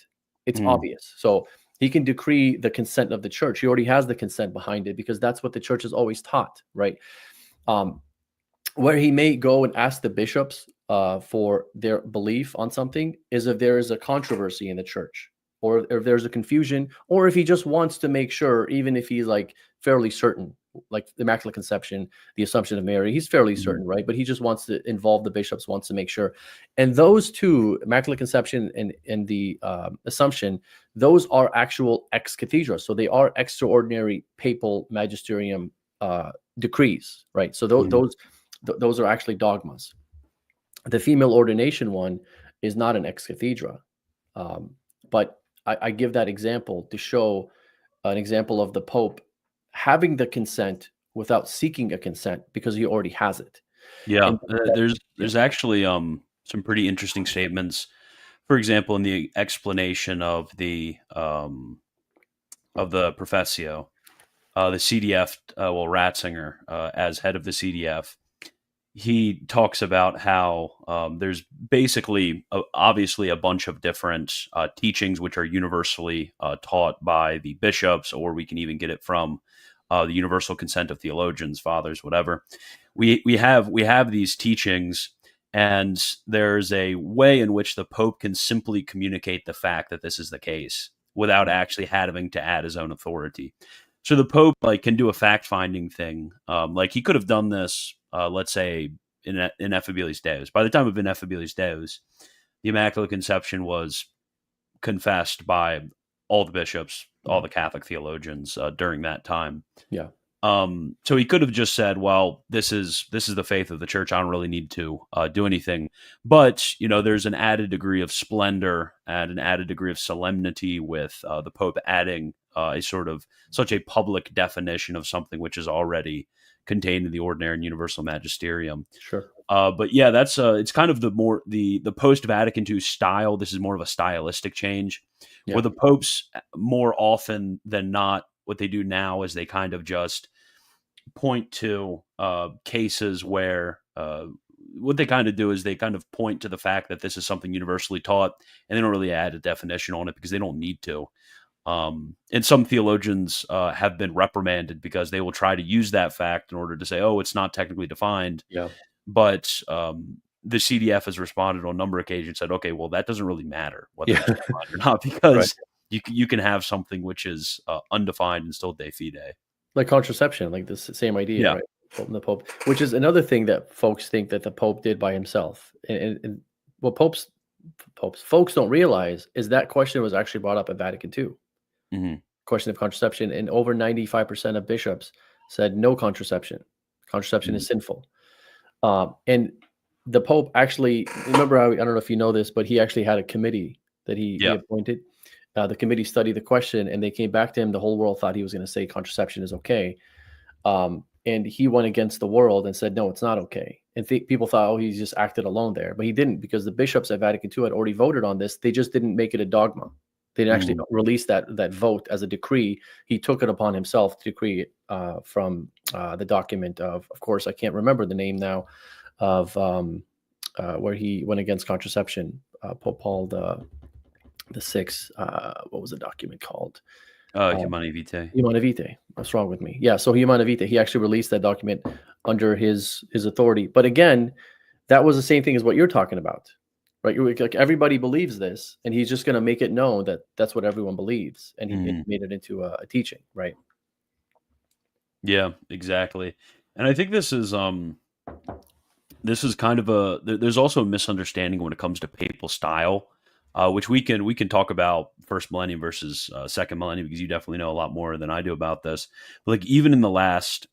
It's obvious. So he can decree the consent of the church. He already has the consent behind it because that's what the church has always taught, right? Where he may go and ask the bishops for their belief on something is if there is a controversy in the church, or if there's a confusion, or if he just wants to make sure, even if he's like fairly certain, like the Immaculate Conception, the Assumption of Mary, he's fairly certain, right? But he just wants to involve the bishops, wants to make sure. And those two, Immaculate Conception and the Assumption, those are actual ex cathedra. So they are extraordinary papal magisterium decrees, right? So those are actually dogmas. The female ordination one is not an ex cathedra, but I give that example to show an example of the Pope having the consent without seeking a consent because he already has it. Yeah, And that, yeah, there's actually some pretty interesting statements. For example, in the explanation of the Professio, the CDF, Ratzinger, as head of the CDF, he talks about how there's basically obviously a bunch of different teachings which are universally taught by the bishops, or we can even get it from the universal consent of theologians, fathers, whatever. We have these teachings, and there's a way in which the Pope can simply communicate the fact that this is the case without actually having to add his own authority. So the Pope can do a fact finding thing. Like he could have done this, let's say in Ineffabilis Deus. By the time of Ineffabilis Deus, the Immaculate Conception was confessed by all the bishops, all the Catholic theologians during that time. yeah, So he could have just said, "Well, this is the faith of the Church. I don't really need to do anything." But there's an added degree of splendor and an added degree of solemnity with the Pope adding a sort of such a public definition of something which is already contained in the ordinary and universal magisterium. sure, But yeah, that's it's kind of the post Vatican II style. This is more of a stylistic change, yeah, where the popes more often than not, what they do now is they kind of just point to cases where what they kind of do is they kind of point to the fact that this is something universally taught, and they don't really add a definition on it because they don't need to. And some theologians have been reprimanded because they will try to use that fact in order to say, "Oh, it's not technically defined." yeah, But the CDF has responded on a number of occasions, said, "Okay, well, that doesn't really matter whether yeah, it's defined or not, right. because you can have something which is undefined and still de fide." Like contraception, like this same idea, Yeah. right? Pope and the Pope, which is another thing that folks think that the Pope did by himself, and what folks don't realize is that question was actually brought up at Vatican II. Hmm. Question of contraception, and over 95% of bishops said no contraception. Contraception Hmm. is sinful. And the Pope actually, remember, I don't know if you know this, but he actually had a committee that he Yeah. appointed. The committee studied the question, and they came back to him. The whole world thought he was going to say contraception is okay. And he went against the world and said, no, it's not okay. And people thought, oh, he's just acted alone there. But he didn't, because the bishops at Vatican II had already voted on this. They just didn't make it a dogma. They didn't actually Hmm. release that vote as a decree. He took it upon himself to decree it from the document of course, I can't remember the name now, of where he went against contraception. Pope Paul the Sixth. What was the document called? Humani Vitae. Humana Vitae. What's wrong with me? Yeah, so Humana Vitae. He actually released that document under his authority. But again, that was the same thing as what you're talking about, right? Like everybody believes this, and he's just going to make it known that that's what everyone believes, and he Hmm. made it into a teaching, right? Yeah, exactly. And I think this is kind of there's also a misunderstanding when it comes to papal style, which we can talk about first millennium versus second millennium, because you definitely know a lot more than I do about this. But like even in the last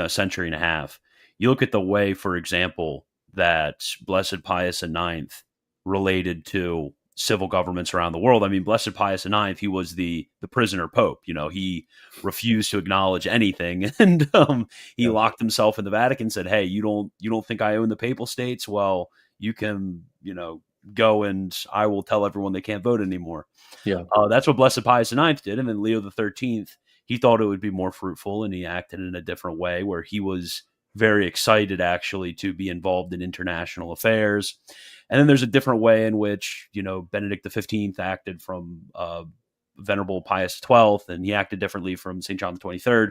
century and a half, you look at the way, for example, that Blessed Pius IX related to civil governments around the world. I mean, Blessed Pius IX, he was the prisoner pope. He refused to acknowledge anything, and he Yeah, locked himself in the Vatican. Said, "Hey, you don't think I own the papal states? Well, you can go, and I will tell everyone they can't vote anymore." yeah, That's what Blessed Pius IX did, and then Leo the 13th, he thought it would be more fruitful, and he acted in a different way, where he was very excited actually to be involved in international affairs. And then there's a different way in which Benedict the 15th acted from Venerable Pius XII, and he acted differently from St. John the 23rd.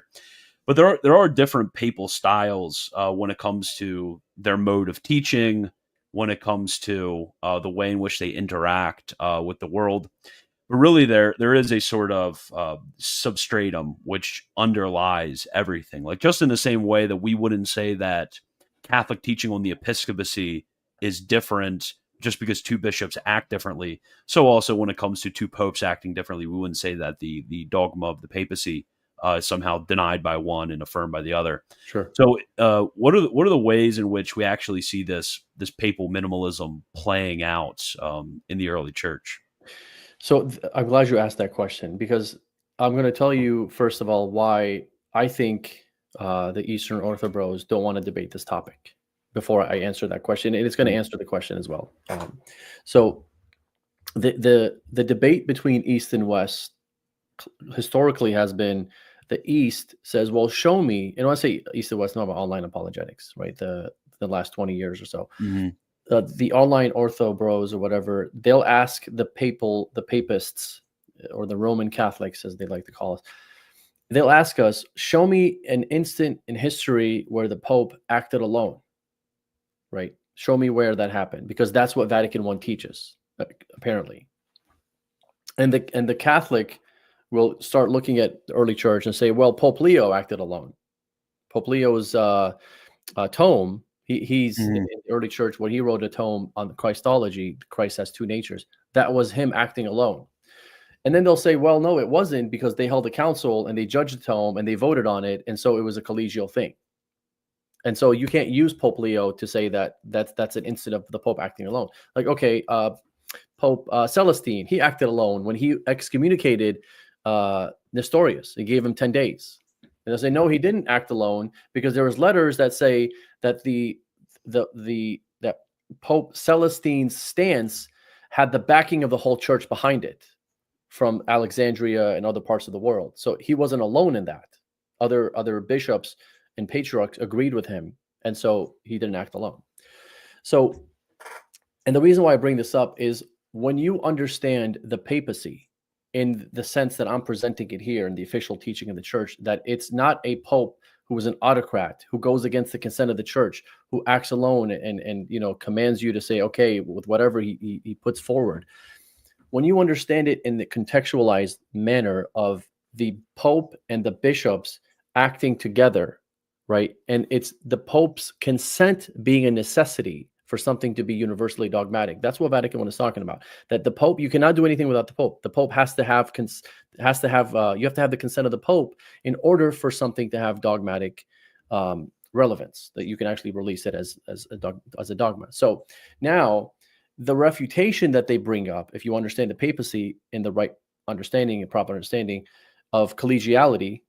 But there are different papal styles when it comes to their mode of teaching, when it comes to the way in which they interact with the world. But really, there is a sort of substratum which underlies everything. Like just in the same way that we wouldn't say that Catholic teaching on the episcopacy is different just because two bishops act differently. So also when it comes to two popes acting differently, we wouldn't say that the dogma of the papacy is somehow denied by one and affirmed by the other. sure. So what are the ways in which we actually see this papal minimalism playing out in the early church? So I'm glad you asked that question, because I'm going to tell you first of all why I think the Eastern Orthodox don't want to debate this topic before I answer that question, and it's going to answer the question as well. So the debate between East and West historically has been the East says, well, show me, and when I say East and West, not about online apologetics, right? The last 20 years or so. The online ortho bros or whatever, they'll ask the papists, or the Roman Catholics, as they like to call us, they'll ask us, show me an instant in history where the Pope acted alone, right? Show me where that happened, because that's what Vatican I teaches, apparently. And the Catholic will start looking at the early church and say, well, Pope Leo acted alone. Pope Leo's tome, he's in the early church, when he wrote a tome on the Christology, Christ has two natures, that was him acting alone. And then they'll say, well, no, it wasn't, because they held a council and they judged the tome and they voted on it, and so it was a collegial thing. And so you can't use Pope Leo to say that that's an instance of the Pope acting alone. Like, okay, Pope Celestine, he acted alone when he excommunicated Nestorius. He gave him 10 days. And they'll say, no, he didn't act alone, because there was letters that say that that Pope Celestine's stance had the backing of the whole church behind it, from Alexandria and other parts of the world. So he wasn't alone in that. Other bishops and patriarchs agreed with him, and so he didn't act alone. So, and the reason why I bring this up is, when you understand the papacy in the sense that I'm presenting it here in the official teaching of the church, that it's not a pope who is an autocrat, who goes against the consent of the church, who acts alone and commands you to say okay with whatever he puts forward. When you understand it in the contextualized manner of the Pope and the bishops acting together, right? And it's the Pope's consent being a necessity for something to be universally dogmatic. That's what Vatican I is talking about. That the Pope, you cannot do anything without the Pope. The Pope has to have you have to have the consent of the Pope in order for something to have dogmatic relevance, that you can actually release it as a dogma. So now, the refutation that they bring up, if you understand the papacy in the right understanding and proper understanding of collegiality,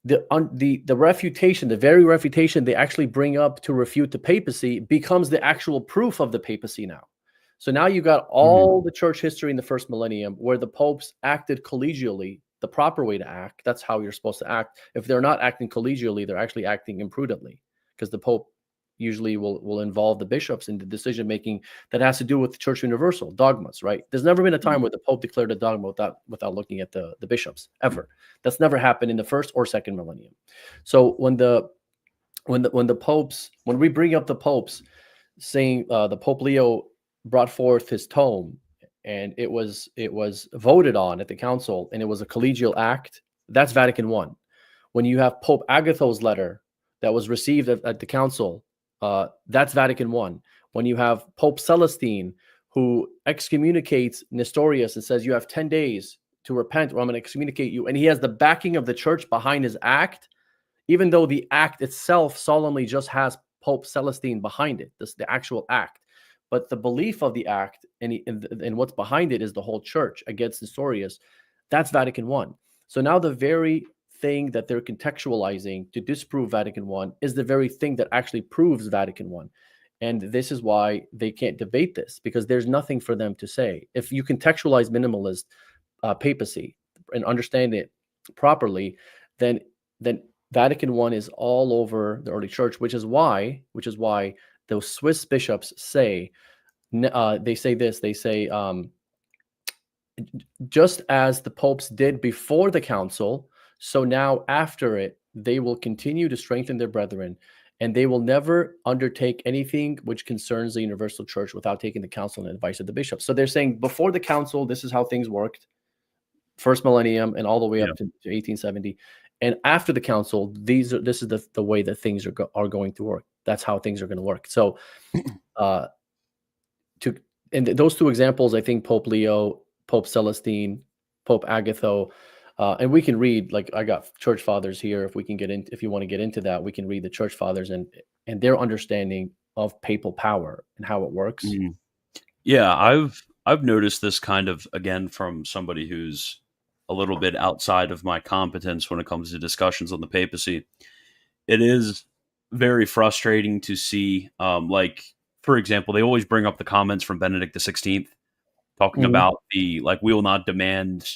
the refutation, the very refutation they actually bring up to refute the papacy, becomes the actual proof of the papacy now. So now you got all the church history in the first millennium where the popes acted collegially, the proper way to act. That's how you're supposed to act. If they're not acting collegially, they're actually acting imprudently, because the pope usually will involve the bishops in the decision making that has to do with the church universal dogmas, right? There's never been a time where the pope declared a dogma without looking at the bishops, ever. That's never happened in the first or second millennium. So when we bring up the popes saying the Pope Leo brought forth his tome and it was voted on at the council and it was a collegial act, that's Vatican I. When you have Pope Agatho's letter that was received at the council, that's Vatican I. When you have Pope Celestine, who excommunicates Nestorius and says, you have 10 days to repent or I'm going to excommunicate you, and he has the backing of the church behind his act, even though the act itself solemnly just has Pope Celestine behind it, the actual act. But the belief of the act and what's behind it is the whole church against Nestorius. That's Vatican I. So now the very thing that they're contextualizing to disprove Vatican I is the very thing that actually proves Vatican I. And this is why they can't debate this, because there's nothing for them to say. If you contextualize minimalist papacy and understand it properly, then Vatican I is all over the early church, which is why those Swiss bishops say, they say just as the popes did before the council, so now after it, they will continue to strengthen their brethren, and they will never undertake anything which concerns the universal church without taking the counsel and advice of the bishops. So they're saying before the council, this is how things worked, first millennium and all the way up to 1870. And after the council, this is the way that things are going to work. That's how things are going to work. So and those two examples, I think Pope Leo, Pope Celestine, Pope Agatho, and we can read, like I got church fathers here. If you want to get into that, we can read the church fathers and their understanding of papal power and how it works. Yeah, I've noticed this kind of, again, from somebody who's a little bit outside of my competence when it comes to discussions on the papacy. it is very frustrating to see. Like, for example, they always bring up the comments from Benedict XVI talking Mhm. about the, like, we will not demand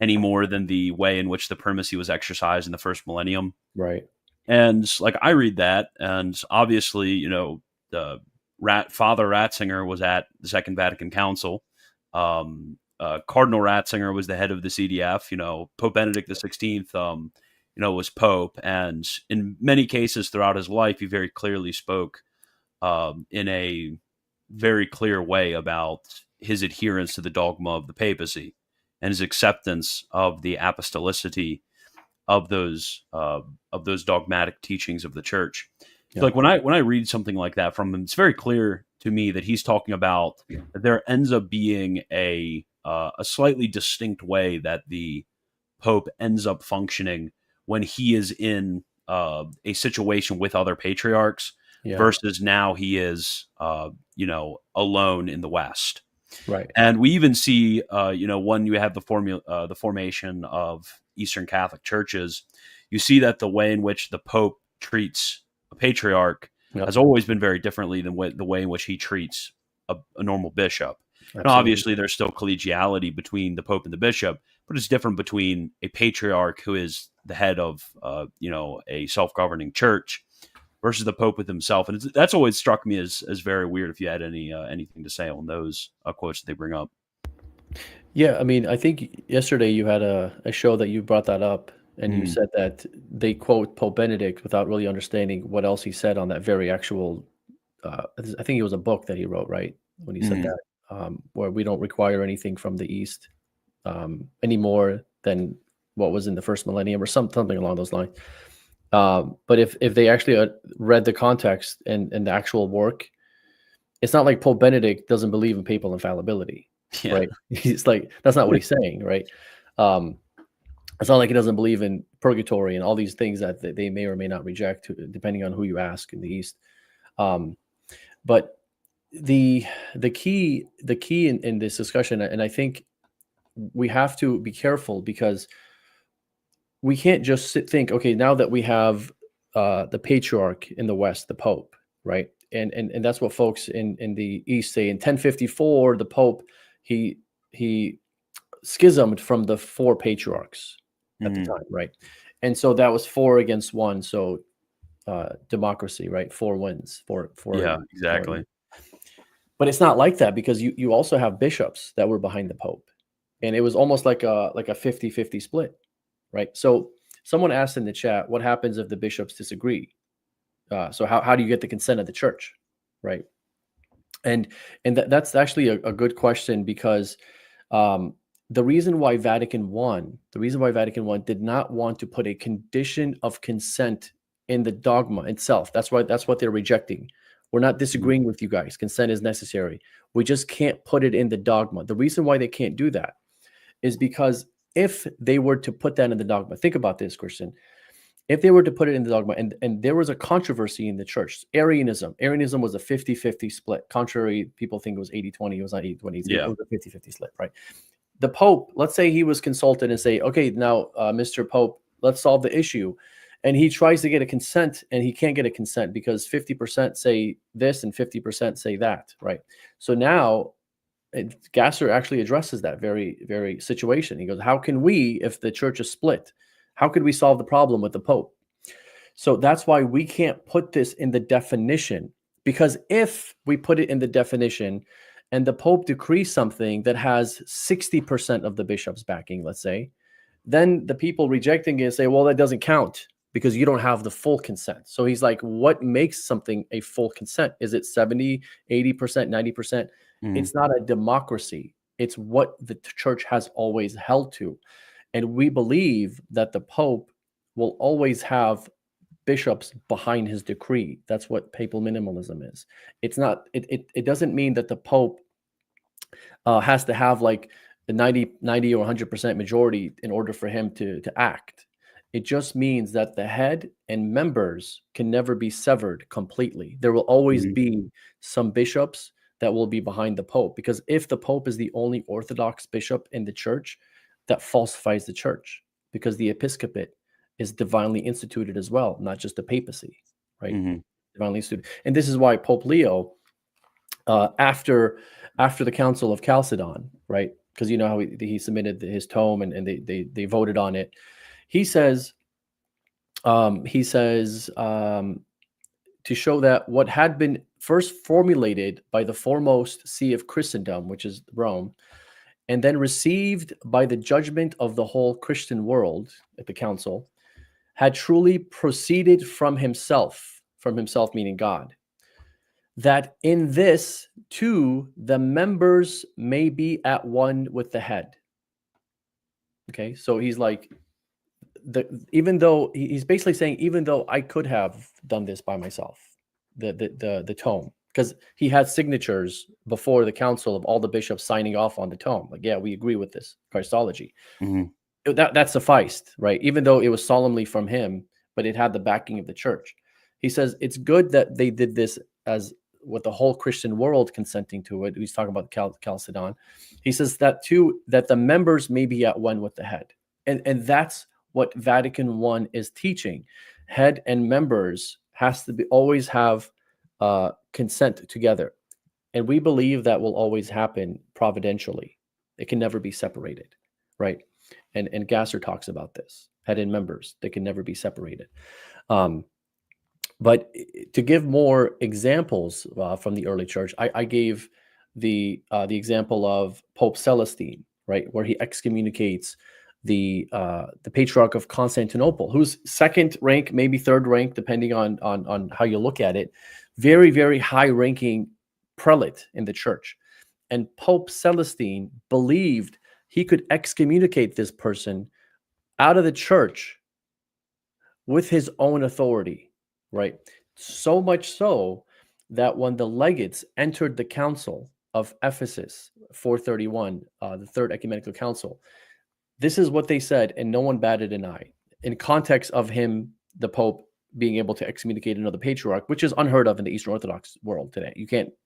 any more than the way in which the primacy was exercised in the first millennium. Right. And like, I read that, and obviously, the Father Ratzinger was at the Second Vatican Council. Cardinal Ratzinger was the head of the CDF. Pope Benedict XVI, was Pope, and in many cases throughout his life, he very clearly spoke in a very clear way about his adherence to the dogma of the papacy and his acceptance of the apostolicity of those dogmatic teachings of the church. So, Yeah. like, when I read something like that from him, it's very clear to me that he's talking about that there ends up being a slightly distinct way that the Pope ends up functioning when he is in a situation with other patriarchs Yeah. versus now he is alone in the West. Right. And we even see, when you have the formation of Eastern Catholic churches, you see that the way in which the Pope treats a patriarch Yep. has always been very differently than the way in which he treats a normal bishop. And Absolutely. obviously, there's still collegiality between the Pope and the bishop, but it's different between a patriarch who is the head of, a self-governing church versus the Pope with himself. And that's always struck me as very weird. If you had anything to say on those quotes that they bring up. Yeah, I mean, I think yesterday you had a show that you brought that up, and you Mm, said that they quote Pope Benedict without really understanding what else he said on that very actual. I think it was a book that he wrote, right? When he said mm, that, where we don't require anything from the East any more than what was in the first millennium, or something along those lines. But if they actually read the context and the actual work, it's not like Pope Benedict doesn't believe in papal infallibility, yeah. right? He's like, that's not what he's saying, right? Um, it's not like he doesn't believe in purgatory and all these things that they may or may not reject, depending on who you ask in the East. Um, but the the key in this discussion, and I think we have to be careful, because we can't just think, okay, now that we have the patriarch in the West, the Pope, right? And that's what folks in the East say. In 1054, the Pope he schismed from the four patriarchs at the Mm, time, right? And so that was four against one. So democracy, right? Four wins, yeah, four. exactly. But it's not like that, because you also have bishops that were behind the Pope, and it was almost like a 50-50 split, right? So someone asked in the chat, what happens if the bishops disagree? So how do you get the consent of the church, right? And that's actually a good question, because um, the reason why Vatican I did not want to put a condition of consent in the dogma itself. That's what they're rejecting. We're not Mm, disagreeing with you guys. Consent is necessary. We just can't put it in the dogma. The reason why they can't do that is because if they were to put that in the dogma, think about this, Christian. If they were to put it in the dogma, and there was a controversy in the church, Arianism was a 50-50 split. Contrary, people think it was 80-20. It was not 80-20. It yeah. was a 50-50 split, right? The Pope, let's say he was consulted and say, okay, now, Mr. Pope, let's solve the issue. And he tries to get a consent, and he can't get a consent because 50% say this and 50% say that, right? So now Gasser actually addresses that very, very situation. He goes, how can we, if the church is split, how could we solve the problem with the Pope? So that's why we can't put this in the definition, because if we put it in the definition and the Pope decrees something that has 60% of the bishops backing, let's say, then the people rejecting it say, well, that doesn't count because you don't have the full consent. So he's like, what makes something a full consent? Is it 70, 80%, 90%? Mm, It's not a democracy. It's what the church has always held to. And we believe that the Pope will always have bishops behind his decree. That's what papal minimalism is. It's not, it doesn't mean that the Pope has to have like the 90 or 100% majority in order for him to act. It just means that the head and members can never be severed completely. There will always mm, be some bishops that will be behind the Pope, because if the Pope is the only Orthodox bishop in the church, that falsifies the church, because the episcopate is divinely instituted as well, not just the papacy, right? Mhm. Divinely instituted. And this is why Pope Leo, after the Council of Chalcedon, right? Because you know how he submitted his tome and they voted on it. He says, to show that what had been first formulated by the foremost see of Christendom, which is Rome, and then received by the judgment of the whole Christian world at the council, had truly proceeded from himself meaning God, that in this too the members may be at one with the head. Okay, so he's like, even though he's basically saying, even though I could have done this by myself, the tome, because he had signatures before the council of all the bishops signing off on the tome, like, yeah, we agree with this Christology. Mhm. That sufficed, right? Even though it was solemnly from him, but it had the backing of the church. He says it's good that they did this as with the whole Christian world consenting to it. He's talking about Chalcedon. He says that too, that the members may be at one with the head, and that's what Vatican I is teaching. Head and members has to be always have consent together, and we believe that will always happen providentially. It can never be separated, right? And Gasser talks about this. Head and members, they can never be separated. But to give more examples from the early church, I gave the example of Pope Celestine, right, where he excommunicates the Patriarch of Constantinople, who's second rank, maybe third rank, depending on how you look at it, very, very high ranking prelate in the church. And Pope Celestine believed he could excommunicate this person out of the church with his own authority, right? So much so that when the legates entered the council of Ephesus, 431, the Third Ecumenical Council, this is what they said, and no one batted an eye. In context of him, the Pope, being able to excommunicate another patriarch, which is unheard of in the Eastern Orthodox world today.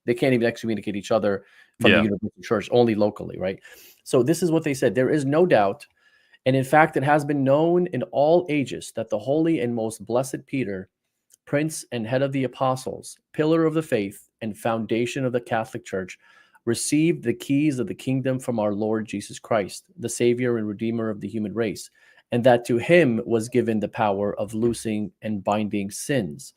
They can't even excommunicate each other from the Universal Church, only locally, right? So this is what they said. There is no doubt, and in fact, it has been known in all ages that the Holy and Most Blessed Peter, Prince and Head of the Apostles, Pillar of the Faith, and Foundation of the Catholic Church, received the keys of the kingdom from our Lord Jesus Christ, the Savior and Redeemer of the human race, and that to him was given the power of loosing and binding sins,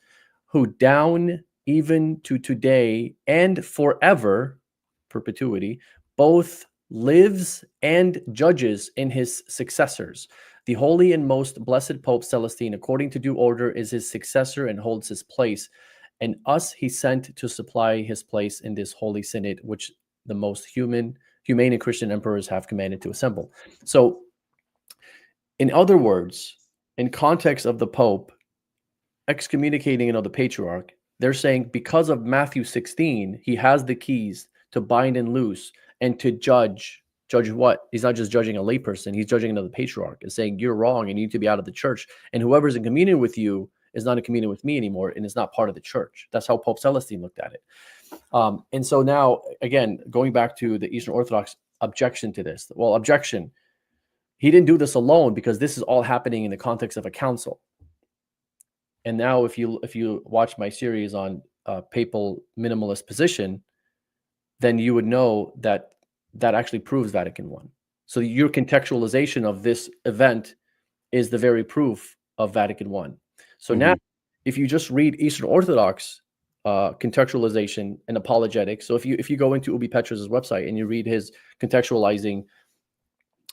who down even to today and forever, perpetuity, both lives and judges in his successors. The Holy and Most Blessed Pope Celestine, according to due order, is his successor and holds his place. And us he sent to supply his place in this holy synod, which the most humane and Christian emperors have commanded to assemble. So, in other words, in context of the Pope excommunicating another patriarch, they're saying because of Matthew 16, he has the keys to bind and loose and to judge what? He's not just judging a layperson, he's judging another patriarch and saying you're wrong and you need to be out of the church. And whoever's in communion with you is not in communion with me anymore and is not part of the church. That's how Pope Celestine looked at it. And so now, again, going back to the Eastern Orthodox objection to this. Well, objection. He didn't do this alone because this is all happening in the context of a council. And now if you watch my series on papal minimalist position, then you would know that actually proves Vatican I. So your contextualization of this event is the very proof of Vatican I. So now, if you just read Eastern Orthodox contextualization and apologetics, so if you go into Ubi Petrus' website and you read his contextualizing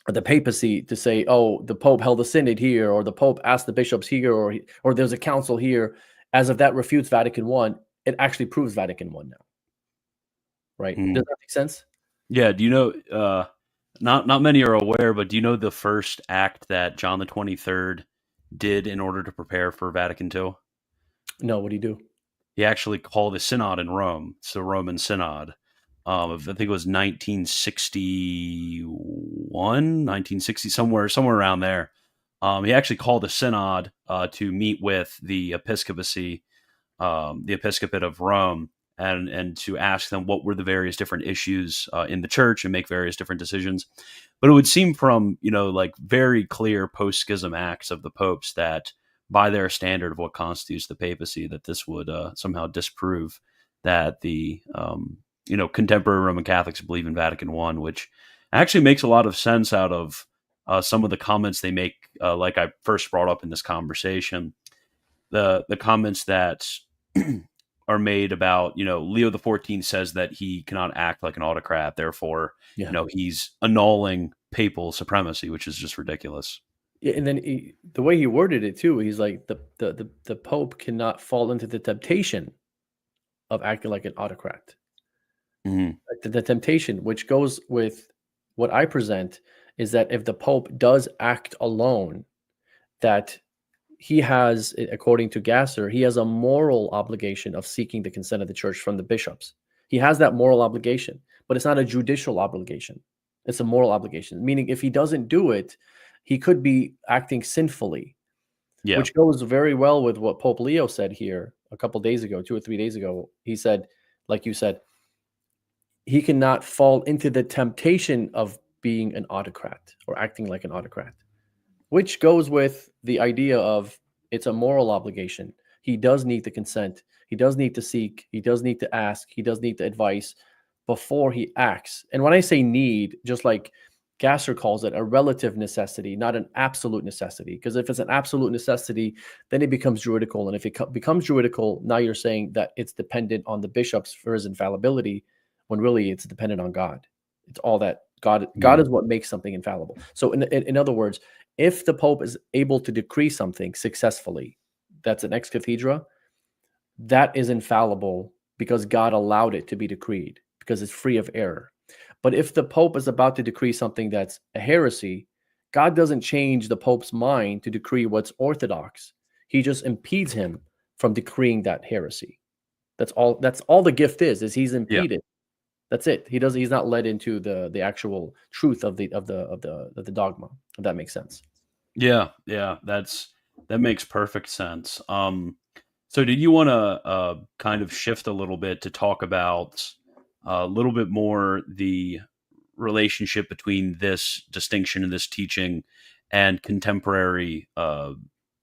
the papacy to say, oh, the Pope held a synod here, or the Pope asked the bishops here, or there's a council here, as if that refutes Vatican I, it actually proves Vatican I now. Right? Does that make sense? Yeah. Do you know? Not many are aware, but do you know the first act that John the 23rd did in order to prepare for Vatican II? No. What do you do? He actually called a synod in Rome. It's the Roman Synod. I think it was 1961, 1960, somewhere around there. He actually called a synod to meet with the episcopacy, the episcopate of Rome, and to ask them what were the various different issues in the church and make various different decisions. But it would seem from, like very clear post-schism acts of the popes that by their standard of what constitutes the papacy, that this would somehow disprove that the, contemporary Roman Catholics believe in Vatican I, which actually makes a lot of sense out of some of the comments they make, like I first brought up in this conversation, the comments that are made about, Leo the 14th says that he cannot act like an autocrat, therefore, he's annulling papal supremacy, which is just ridiculous. Yeah, and then the way he worded it too, he's like the Pope cannot fall into the temptation of acting like an autocrat. Mm-hmm. The temptation, which goes with what I present, is that if the Pope does act alone, that he has, according to Gasser, he has a moral obligation of seeking the consent of the church from the bishops. He has that moral obligation, but it's not a judicial obligation. It's a moral obligation, meaning if he doesn't do it, he could be acting sinfully, which goes very well with what Pope Leo said here a couple days ago, 2 or 3 days ago. He said, like you said, he cannot fall into the temptation of being an autocrat or acting like an autocrat, which goes with the idea of it's a moral obligation. He does need the consent. He does need to seek. He does need to ask. He does need the advice before he acts. And when I say need, just like Gasser calls it, a relative necessity, not an absolute necessity. Because if it's an absolute necessity, then it becomes juridical. And if it becomes juridical, now you're saying that it's dependent on the bishops for his infallibility, when really it's dependent on God. It's all that God is what makes something infallible. So in other words, if the Pope is able to decree something successfully, that's an ex cathedra, that is infallible because God allowed it to be decreed, because it's free of error. But if the Pope is about to decree something that's a heresy, God doesn't change the Pope's mind to decree what's orthodox. He just impedes him from decreeing that heresy. That's all the gift is he's impeded. Yeah. That's it. He's not led into the actual truth of the dogma, if that makes sense. Yeah, that makes perfect sense. So did you want to kind of shift a little bit to talk about a little bit more the relationship between this distinction and this teaching and contemporary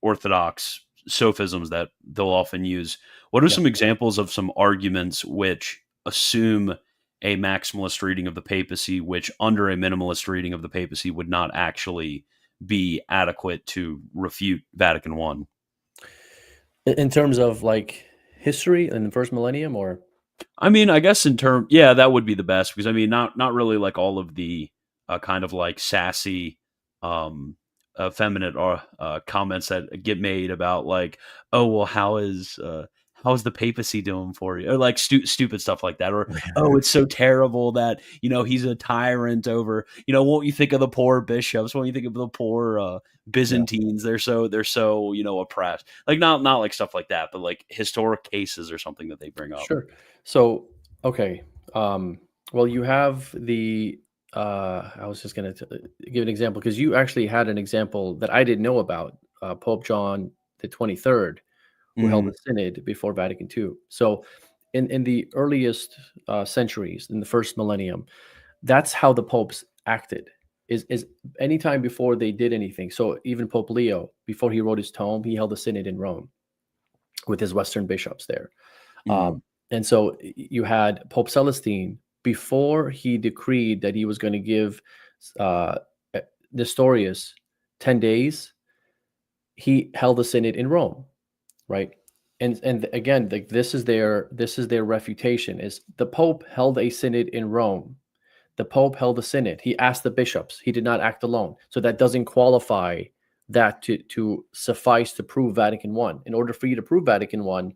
Orthodox sophisms that they'll often use? What are some examples of some arguments which assume a maximalist reading of the papacy, which under a minimalist reading of the papacy would not actually be adequate to refute Vatican I? In terms of like history in the first millennium, or? I mean, I guess that would be the best, because I mean, not really like all of the kind of like sassy, effeminate comments that get made about like, oh, well, how's the papacy doing for you? Or like stupid stuff like that. Or, oh, it's so terrible that, he's a tyrant over, won't you think of the poor bishops? Won't you think of the poor Byzantines? They're so, oppressed. Like not like stuff like that, but like historic cases or something that they bring up. Sure. So, okay. Well, you have the, I was just going to give an example, because you actually had an example that I didn't know about, Pope John the 23rd, who held a synod before Vatican II. So in the earliest centuries, in the first millennium, that's how the popes acted, is anytime before they did anything. So even Pope Leo, before he wrote his tome, he held a synod in Rome with his Western bishops there. And so you had Pope Celestine, before he decreed that he was going to give Nestorius 10 days, he held a synod in Rome. Right. And again, like this is their refutation, is the Pope held a synod in Rome. The Pope held a synod. He asked the bishops. He did not act alone. So that doesn't qualify that to suffice to prove Vatican I. In order for you to prove Vatican I,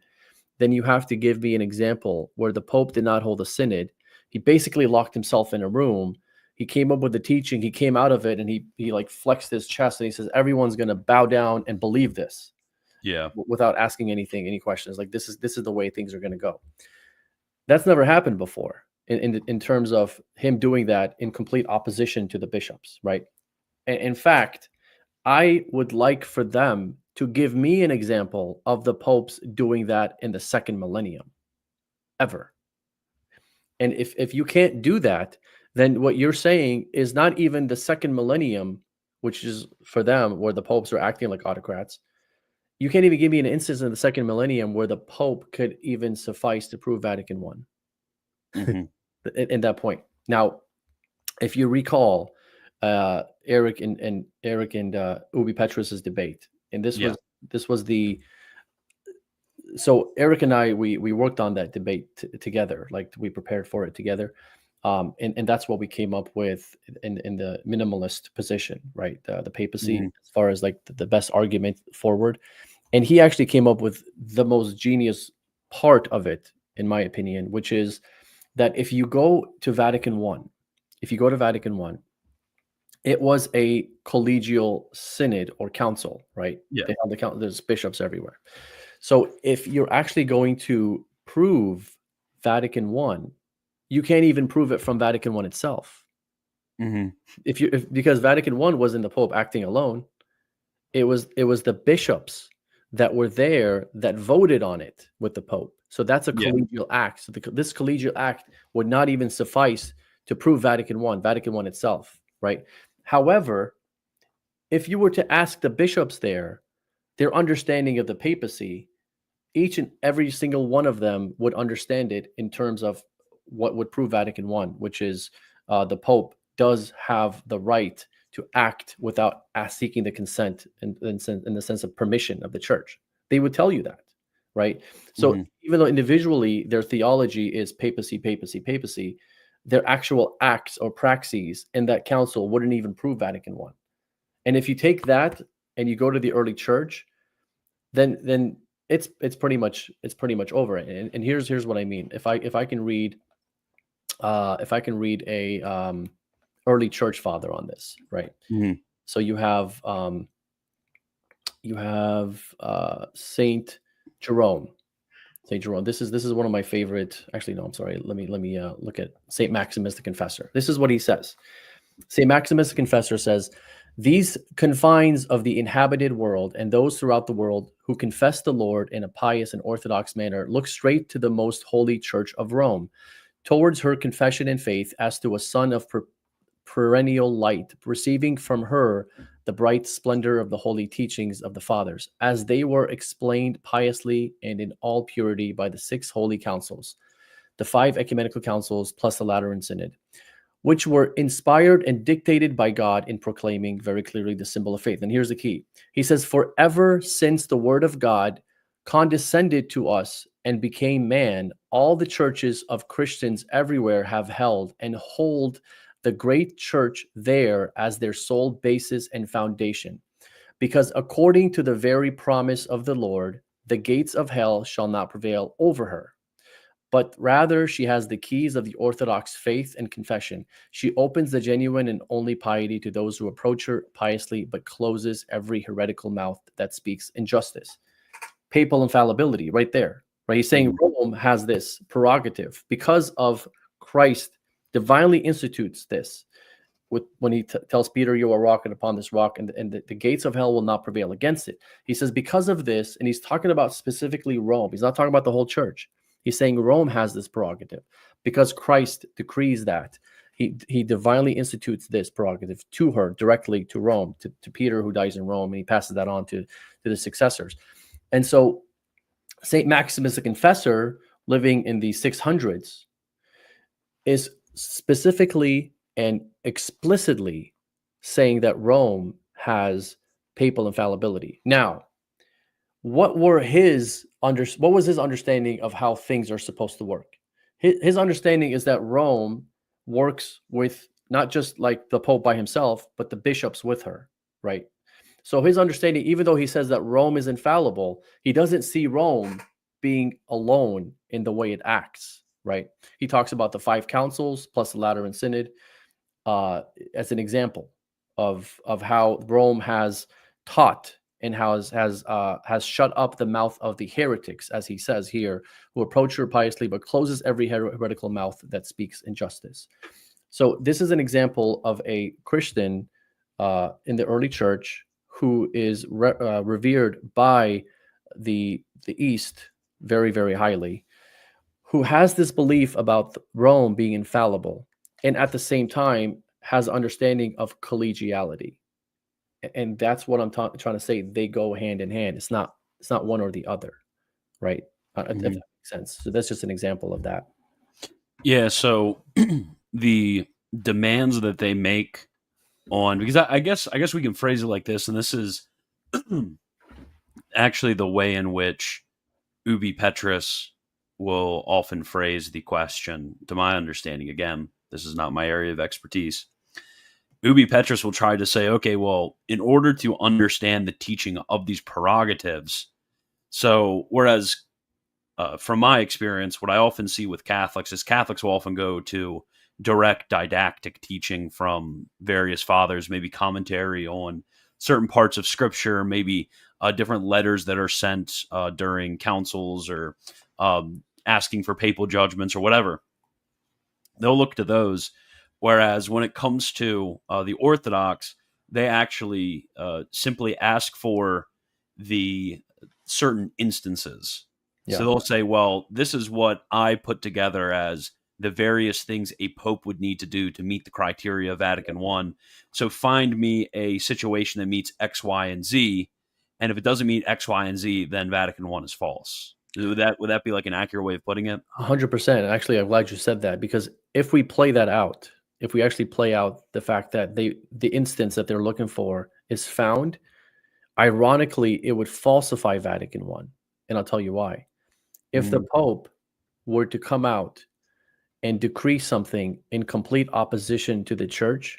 then you have to give me an example where the Pope did not hold a synod. He basically locked himself in a room. He came up with the teaching. He came out of it, and he like flexed his chest, and he says, everyone's going to bow down and believe this. Yeah. Without asking any questions. Like this is the way things are going to go. That's never happened before in terms of him doing that in complete opposition to the bishops, right? In fact, I would like for them to give me an example of the popes doing that in the second millennium. ever. And if you can't do that, then what you're saying is not even the second millennium, which is for them where the popes are acting like autocrats. You can't even give me an instance in the second millennium where the Pope could even suffice to prove Vatican I in that point. Now, if you recall, Eric and Ubi Petrus's debate, and this was the so Eric and I we worked on that debate together, like we prepared for it together, and that's what we came up with in the minimalist position, right? The papacy, as far as like the best argument forward. And he actually came up with the most genius part of it, in my opinion, which is that if you go to Vatican I, it was a collegial synod or council, right? Yeah. They held the council. There's bishops everywhere. So if you're actually going to prove Vatican I, you can't even prove it from Vatican I itself. Because Vatican I wasn't the Pope acting alone. It was the bishops that were there that voted on it with the Pope. So that's a collegial act. So this collegial act would not even suffice to prove Vatican I itself, right? However, if you were to ask the bishops there, their understanding of the papacy, each and every single one of them would understand it in terms of what would prove Vatican I, which is the Pope does have the right to act without seeking the consent in the sense of permission of the church. They would tell you that, right? So even though individually their theology is papacy, their actual acts or praxes in that council wouldn't even prove Vatican I. And if you take that and you go to the early church, then it's pretty much over. And here's what I mean. If I can read a early church father on this, right? So you have Saint Jerome. This is one of my favorite. Actually, no, I'm sorry. Let me look at Saint Maximus the Confessor. This is what he says. Saint Maximus the Confessor says, "These confines of the inhabited world and those throughout the world who confess the Lord in a pious and orthodox manner look straight to the most holy Church of Rome, towards her confession and faith as to a sun of perennial light, receiving from her the bright splendor of the holy teachings of the fathers, as they were explained piously and in all purity by the 6 holy councils, the 5 ecumenical councils plus the Lateran Synod, which were inspired and dictated by God in proclaiming very clearly the symbol of faith." And here's the key. He says, "For ever since the word of God condescended to us and became man, all the churches of Christians everywhere have held and hold the great church there as their sole basis and foundation. Because according to the very promise of the Lord, the gates of hell shall not prevail over her. But rather she has the keys of the Orthodox faith and confession. She opens the genuine and only piety to those who approach her piously, but closes every heretical mouth that speaks injustice." Papal infallibility right there, right? He's saying Rome has this prerogative because of Christ divinely institutes this when he tells Peter, "You are walking upon this rock, and the gates of hell will not prevail against it." He says because of this, and he's talking about specifically Rome. He's not talking about the whole church. He's saying Rome has this prerogative because Christ decrees that. He divinely institutes this prerogative to her, directly to Rome, to Peter, who dies in Rome, and he passes that on to the successors. And so St. Maximus the Confessor, living in the 600s, is specifically and explicitly saying that Rome has papal infallibility. Now, what was his understanding of how things are supposed to work? His understanding is that Rome works with not just like the Pope by himself, but the bishops with her, right? So his understanding, even though he says that Rome is infallible, he doesn't see Rome being alone in the way it acts, right? He talks about the 5 councils plus the Lateran Synod as an example of how Rome has taught and has shut up the mouth of the heretics, as he says here, who approach her piously but closes every heretical mouth that speaks injustice. So this is an example of a Christian in the early church who is revered by the East very, very highly, who has this belief about Rome being infallible, and at the same time has understanding of collegiality. And that's what I'm trying to say. They go hand in hand. It's not one or the other, right? If that makes sense. So that's just an example of that. Yeah. So the demands that they make on, because I guess we can phrase it like this, and this is actually the way in which Ubi Petrus will often phrase the question, to my understanding. Again, this is not my area of expertise. Ubi Petrus will try to say, okay, well, in order to understand the teaching of these prerogatives, so whereas from my experience, what I often see with Catholics is Catholics will often go to direct didactic teaching from various fathers, maybe commentary on certain parts of Scripture, maybe different letters that are sent during councils or asking for papal judgments or whatever. They'll look to those. Whereas when it comes to the Orthodox, they actually simply ask for the certain instances. Yeah. So they'll say, well, this is what I put together as the various things a pope would need to do to meet the criteria of Vatican I. So find me a situation that meets X, Y, and Z. And if it doesn't meet X, Y, and Z, then Vatican I is false. Would that be like an accurate way of putting it? 100%. Actually, I'm glad you said that, because if we play that out, if we actually play out the fact that the instance that they're looking for is found, ironically, it would falsify Vatican I. And I'll tell you why. If the Pope were to come out and decree something in complete opposition to the church,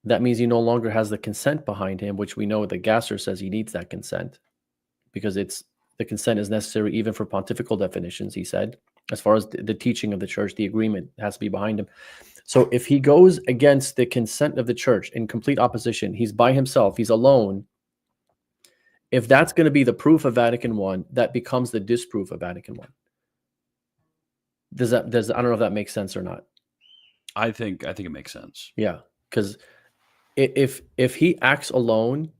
that means he no longer has the consent behind him, which we know that Gasser says he needs that consent, because the consent is necessary even for pontifical definitions, he said. As far as the teaching of the church, the agreement has to be behind him. So if he goes against the consent of the church in complete opposition, he's by himself, he's alone. If that's going to be the proof of Vatican I, that becomes the disproof of Vatican I. I don't know if that makes sense or not. I think it makes sense. Yeah, because if he acts alone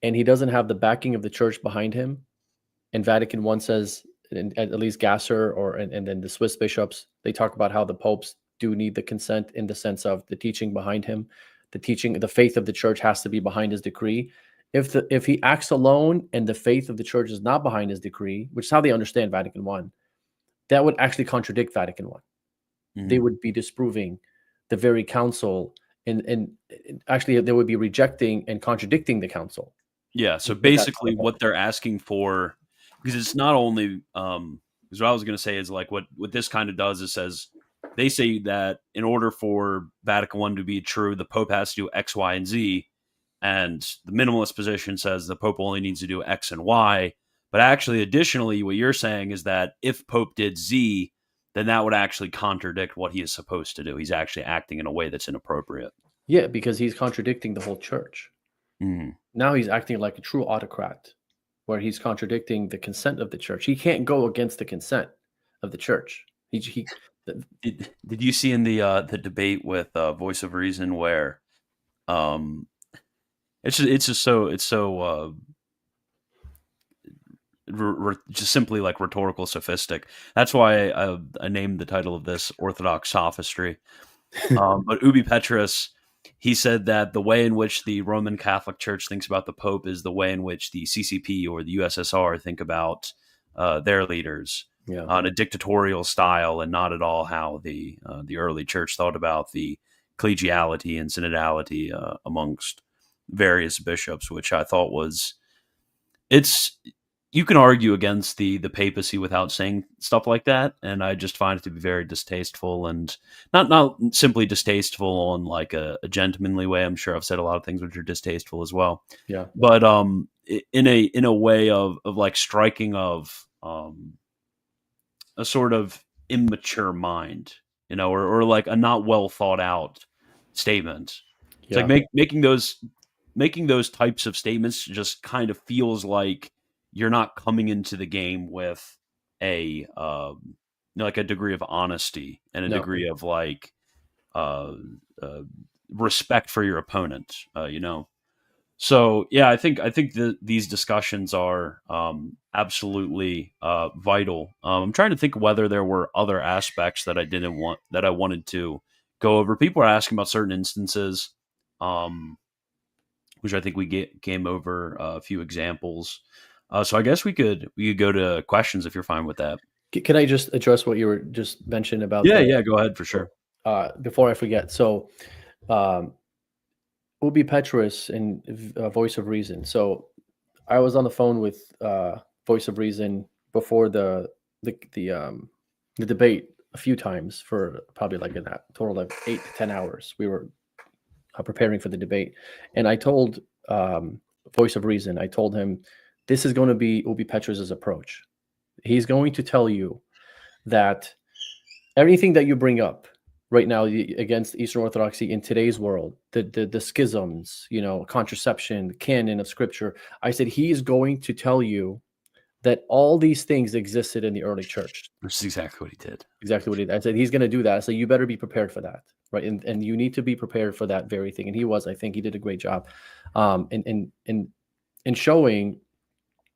and he doesn't have the backing of the church behind him, and Vatican I says, and at least Gasser and then the Swiss bishops, they talk about how the popes do need the consent in the sense of the teaching behind him, the faith of the church has to be behind his decree. If he acts alone and the faith of the church is not behind his decree, which is how they understand Vatican I, that would actually contradict Vatican I. They would be disproving the very council, and actually they would be rejecting and contradicting the council. Yeah. So basically, what they're asking for, because it's not only because what I was going to say is like what this kind of does is says they say that in order for Vatican I to be true, the Pope has to do X, Y, and Z, and the minimalist position says the Pope only needs to do X and Y. But actually, additionally, what you're saying is that if Pope did Z, then that would actually contradict what he is supposed to do. He's actually acting in a way that's inappropriate. Yeah, because he's contradicting the whole church. Now he's acting like a true autocrat, where he's contradicting the consent of the church. He can't go against the consent of the church. Did you see in the debate with Voice of Reason where it's just so just simply like rhetorical sophistic. That's why I named the title of this Orthodox Sophistry. But Ubi Petrus, he said that the way in which the Roman Catholic Church thinks about the Pope is the way in which the CCP or the USSR think about their leaders, on a dictatorial style, and not at all how the early church thought about the collegiality and synodality amongst various bishops, which I thought was you can argue against the papacy without saying stuff like that, and I just find it to be very distasteful, and not simply distasteful on like a gentlemanly way. I'm sure I've said a lot of things which are distasteful as well. Yeah. But in a way of like striking of a sort of immature mind, or like a not well thought out statement. It's like making those types of statements just kind of feels like you're not coming into the game with a like a degree of honesty and a degree of like respect for your opponent. So yeah, I think these discussions are absolutely vital. I'm trying to think whether there were other aspects that I wanted to go over. People are asking about certain instances, um, which I think came over a few examples. So I guess we could go to questions if you're fine with that. Can I just address what you were just mentioned about Yeah, the yeah, go ahead for sure. before I forget? So, um, Ubi Petrus and Voice of Reason. So I was on the phone with Voice of Reason before the the um, the debate a few times for probably like a total of 8 to 10 hours. We were preparing for the debate, and I told Voice of Reason, I told him this is going to be Ubi Petrus's approach. He's going to tell you that everything that you bring up right now against Eastern Orthodoxy in today's world, the schisms, contraception, canon of scripture. I said he's going to tell you that all these things existed in the early church. Which is exactly what he did. Exactly what he did. I said he's going to do that. So you better be prepared for that, right? And you need to be prepared for that very thing. And he was. I think he did a great job, in showing.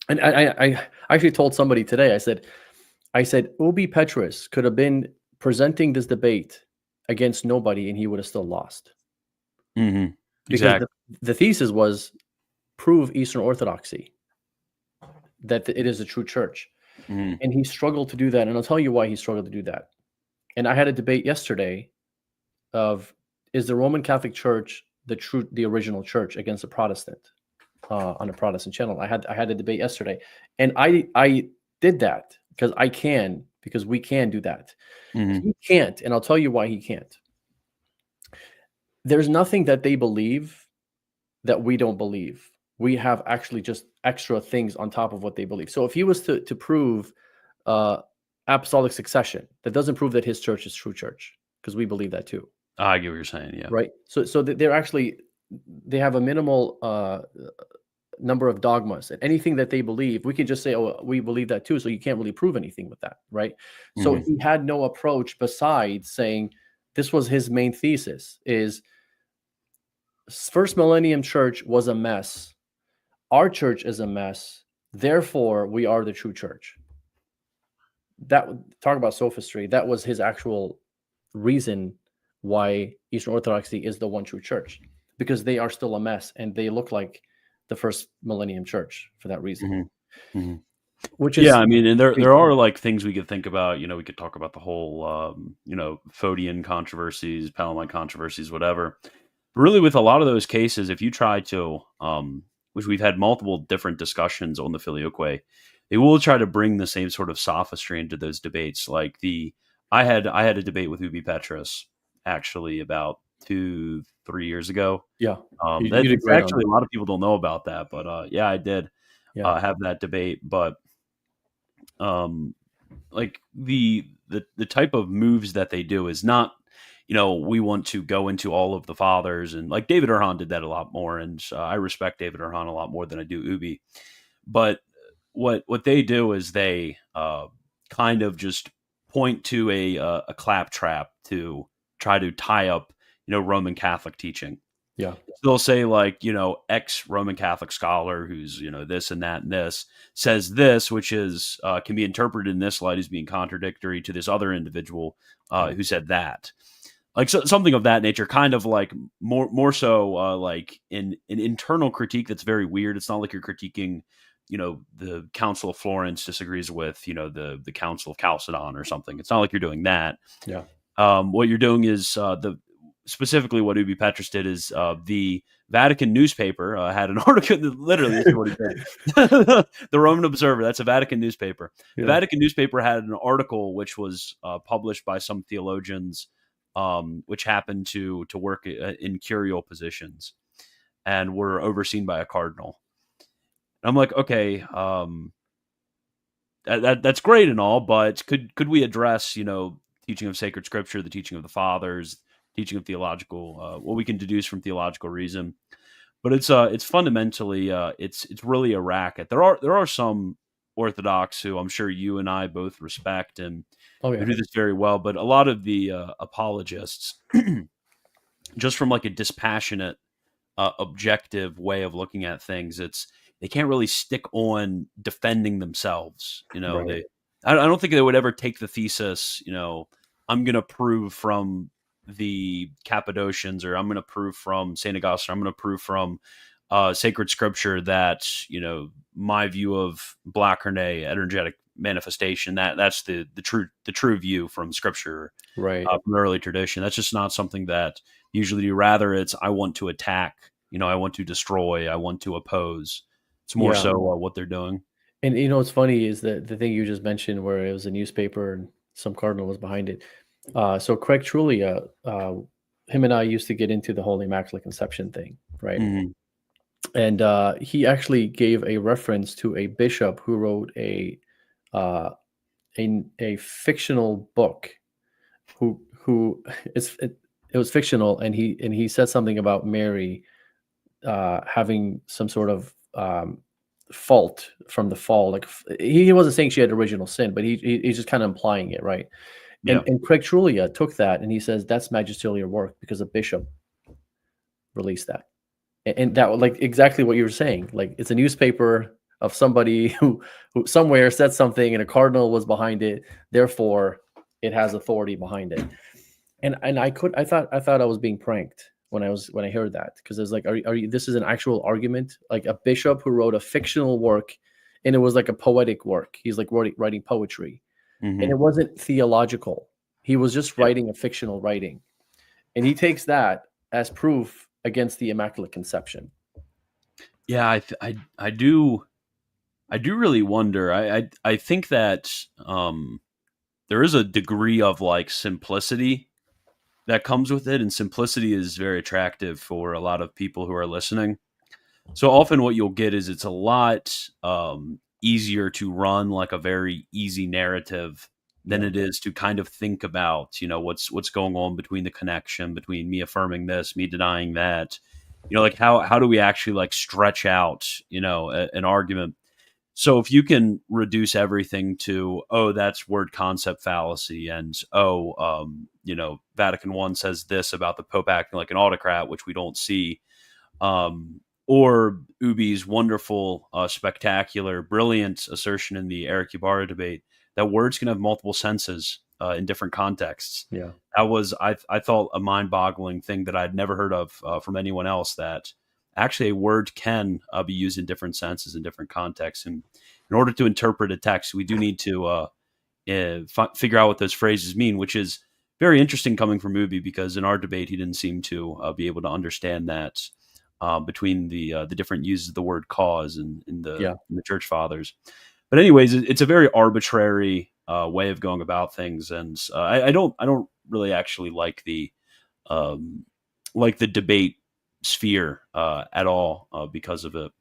And I actually told somebody today. I said Ubi Petrus could have been presenting this debate against nobody, and he would have still lost. Mm-hmm. Because Exactly. the thesis was prove Eastern Orthodoxy, that it is a true church. Mm-hmm. And he struggled to do that. And I'll tell you why he struggled to do that. And I had a debate yesterday of, is the Roman Catholic Church the original church against the Protestant on a Protestant channel? I had a debate yesterday, and I did that because we can do that. Mm-hmm. He can't, and I'll tell you why he can't. There's nothing that they believe that we don't believe. We have actually just extra things on top of what they believe. So if he was to prove apostolic succession, that doesn't prove that his church is true church, because we believe that too. I get what you're saying. Yeah. Right. So they have a minimal number of dogmas, and anything that they believe, we can just say, oh, we believe that too. So you can't really prove anything with that. Right. So Mm-hmm. he had no approach besides saying this was his main thesis is first millennium church was a mess. Our church is a mess. Therefore, we are the true church. That talk about sophistry. That was his actual reason why Eastern Orthodoxy is the one true church, because they are still a mess and they look like the first millennium church for that reason. Mm-hmm. Mm-hmm. Which is, yeah, I mean, and there are like things we could think about. We could talk about the whole, Photian controversies, Palamite controversies, whatever. But really, with a lot of those cases, if you try to, which we've had multiple different discussions on the Filioque, they will try to bring the same sort of sophistry into those debates. Like I had a debate with Ubi Petrus actually about 2-3 years ago. Yeah, you That's did great actually a lot of people don't know about that, but yeah, I did have that debate. But like the type of moves that they do is not, we want to go into all of the fathers, and like David Erhan did that a lot more, and I respect David Erhan a lot more than I do Ubi. But what they do is they kind of just point to a claptrap to try to tie up Roman Catholic teaching. Yeah. They'll say like, ex Roman Catholic scholar who's, this and that and this says this, which is can be interpreted in this light as being contradictory to this other individual who said that. Like something of that nature, kind of like more so like an internal critique that's very weird. It's not like you're critiquing, the Council of Florence disagrees with, the Council of Chalcedon or something. It's not like you're doing that. Yeah. What you're doing is specifically what Ubi Petrus did is the Vatican newspaper had an article. Literally, this is what he did. The Roman Observer. That's a Vatican newspaper. Yeah. The Vatican newspaper had an article which was published by some theologians, which happened to work in curial positions and were overseen by a cardinal. And I'm like, okay, that's great and all, but could we address, teaching of sacred scripture, the teaching of the fathers, teaching of theological, what we can deduce from theological reason? But it's fundamentally it's really a racket. There are some Orthodox who I'm sure you and I both respect and who do this very well, but a lot of the apologists, just from like a dispassionate objective way of looking at things. They can't really stick on defending themselves. Right. I don't think they would ever take the thesis. I'm going to prove from the Cappadocians, or I'm going to prove from Saint Augustine, I'm going to prove from sacred scripture that my view of Black Renee energetic manifestation, that's the true view from scripture, Right. from the early tradition. That's just not something that usually do. Rather, it's I want to attack, I want to destroy, I want to oppose. It's more Yeah. so what they're doing. And what's funny is that the thing you just mentioned, where it was a newspaper and some cardinal was behind it. So Craig Trulia, him and I used to get into the whole Immaculate Conception thing, right? Mhm. And he actually gave a reference to a bishop who wrote uh, a fictional book. Who it was fictional, and he said something about Mary having some sort of fault from the fall. Like he wasn't saying she had original sin, but he's just kind of implying it, right? Yeah. And Craig Trulia took that and he says that's magisterial work because a bishop released that. And that was like exactly what you were saying. Like it's a newspaper of somebody who somewhere said something and a cardinal was behind it. Therefore, it has authority behind it. And I thought I was being pranked when I heard that, because it's like, are you, this is an actual argument, like a bishop who wrote a fictional work, and it was like a poetic work. He's like writing poetry, and Hmm. it wasn't theological. He was just Yeah. writing a fictional writing, and he takes that as proof against the Immaculate Conception. Yeah, I do really wonder. I think that there is a degree of like simplicity that comes with it, and simplicity is very attractive for a lot of people who are listening. So often, what you'll get is it's a lot easier to run like a very easy narrative than Yeah, it is to kind of think about, what's going on between the connection between me affirming this, me denying that. Like how do we actually like stretch out, an argument? So if you can reduce everything to, oh, that's word concept fallacy, and oh, Vatican I says this about the Pope acting like an autocrat, which we don't see, or Ubi's wonderful, spectacular, brilliant assertion in the Eric Ibarra debate that words can have multiple senses in different contexts. yeah, That was, I thought, a mind-boggling thing that I'd never heard of from anyone else, that actually a word can be used in different senses in different contexts. And in order to interpret a text, we do need to figure out what those phrases mean, which is very interesting coming from Ubi, because in our debate, he didn't seem to be able to understand that between the different uses of the word cause in yeah. the church fathers. But anyways, it's a very arbitrary way of going about things, and I don't really actually like the debate sphere at all because of it.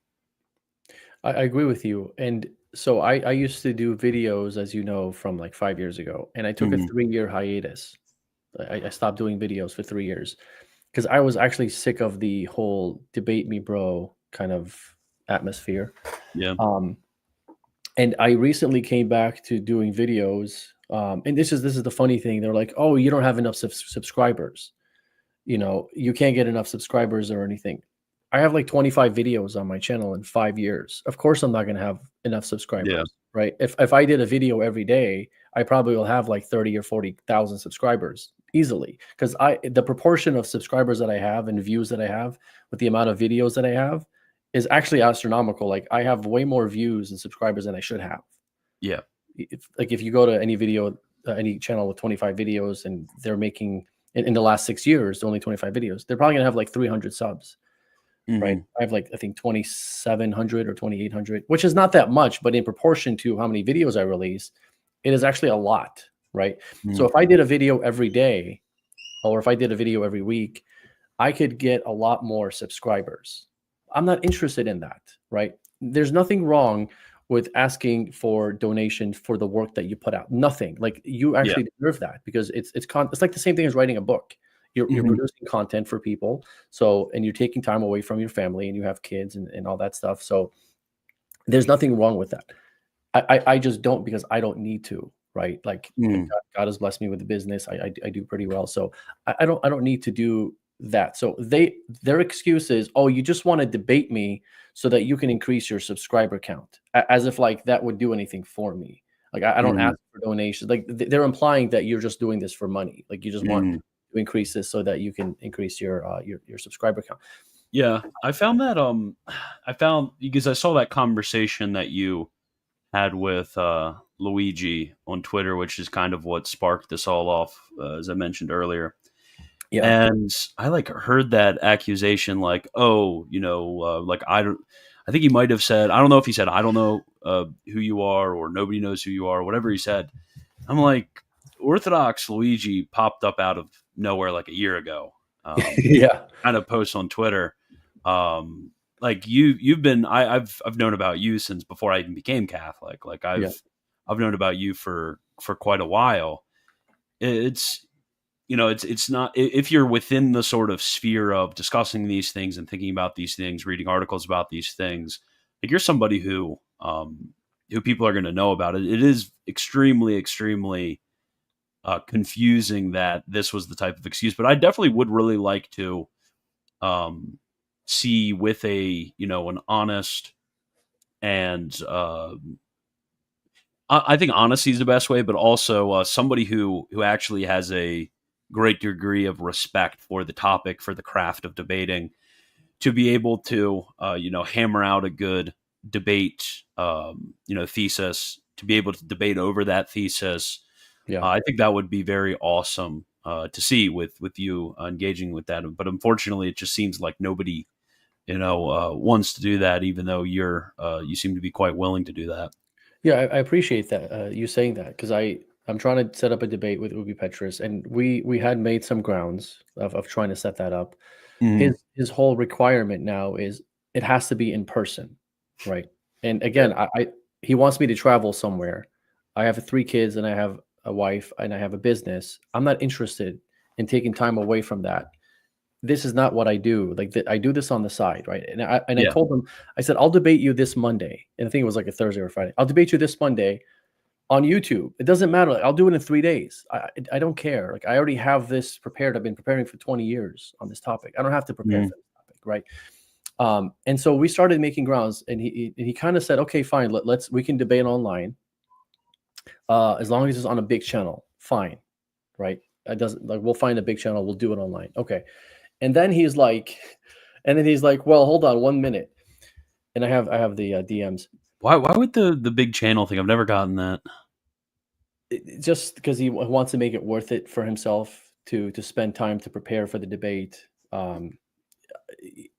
I agree with you. And so I used to do videos, as you know, from like 5 years ago, and I took a Mhm. 3 year hiatus. I stopped doing videos for 3 years because I was actually sick of the whole debate me, bro, kind of atmosphere. Yeah, Um, and I recently came back to doing videos. And this is the funny thing. They're like, "Oh, you don't have enough subscribers. You can't get enough subscribers or anything." I have like 25 videos on my channel in 5 years. Of course, I'm not going to have enough yeah, subscribers, right? If I did a video every day, I probably will have like 30 or 40,000 subscribers easily, because the proportion of subscribers that I have and views that I have with the amount of videos that I have is actually astronomical. Like I have way more views and subscribers than I should have. yeah, If you go to any video, any channel with 25 videos, and they're making in the last 6 years only 25 videos, they're probably gonna have like 300 subs, right? hmm, I have like, I think 2,700 or 2,800, which is not that much, but in proportion to how many videos I release, it is actually a lot, right? So hmm, if I did a video every day, or if I did a video every week, I could get a lot more subscribers. I'm not interested in that, right? There's nothing wrong with asking for donation for the work that you put out. Nothing. Like you yeah, actually deserve that, because it's like the same thing as writing a book. You're hmm, producing content for people. So, and you're taking time away from your family, and you have kids and all that stuff. So there's nothing wrong with that. I just don't, because I don't need to, right? Like hmm, God has blessed me with the business. I do pretty well. So I don't need to do that. So their excuse is, oh, you just want to debate me so that you can increase your subscriber count, as if like that would do anything for me. Like I don't Mm, ask for donations. Like they're implying that you're just doing this for money. Like you just want mm. to increase this so that you can increase your subscriber count. Yeah, I found that I found because I saw that conversation that you had with Luigi on Twitter, which is kind of what sparked this all off, as I mentioned earlier. Yeah. And I like heard that accusation, like, oh, like I don't. I think he might have said, I don't know if he said, I don't know who you are, or nobody knows who you are, whatever he said. I'm like, Orthodox Luigi popped up out of nowhere like a year ago. Yeah. Kind of posts on Twitter. Like you've been, I've known about you since before I even became Catholic. Like Yeah. I've known about you for quite a while. It's it's not, if you're within the sort of sphere of discussing these things and thinking about these things, reading articles about these things, like you're somebody who people are going to know about it. It is extremely, extremely confusing that this was the type of excuse, but I definitely would really like to see with an honest and I think honesty is the best way, but also somebody who actually has a great degree of respect for the topic, for the craft of debating, to be able to hammer out a good debate thesis, to be able to debate over that thesis. Yeah. I think that would be very awesome to see with you engaging with that. But unfortunately, it just seems like nobody wants to do that, even though you seem to be quite willing to do that. Yeah, I appreciate that you saying that, because I'm trying to set up a debate with Ubi Petrus, and we had made some grounds of trying to set that up. Mm, His whole requirement now is it has to be in person, right? And yeah. again, he wants me to travel somewhere. I have 3 kids and I have a wife and I have a business. I'm not interested in taking time away from that. This is not what I do. Like I do this on the side, right? And I Yeah. told him, I said, I'll debate you this Monday. And I think it was like a Thursday or Friday. I'll debate you this Monday on YouTube. It doesn't matter. Like, I'll do it in 3 days. I don't care. Like I already have this prepared. I've been preparing for 20 years on this topic. I don't have to prepare Mm. for this topic, right? And so we started making grounds, and he kind of said, okay, fine, we can debate online, as long as it's on a big channel, fine, right? It doesn't, like, we'll find a big channel, we'll do it online, okay. And then he's like, well, hold on 1 minute, and I have the DMs. Why would the big channel thing? I've never gotten that. Just because he wants to make it worth it for himself to spend time to prepare for the debate.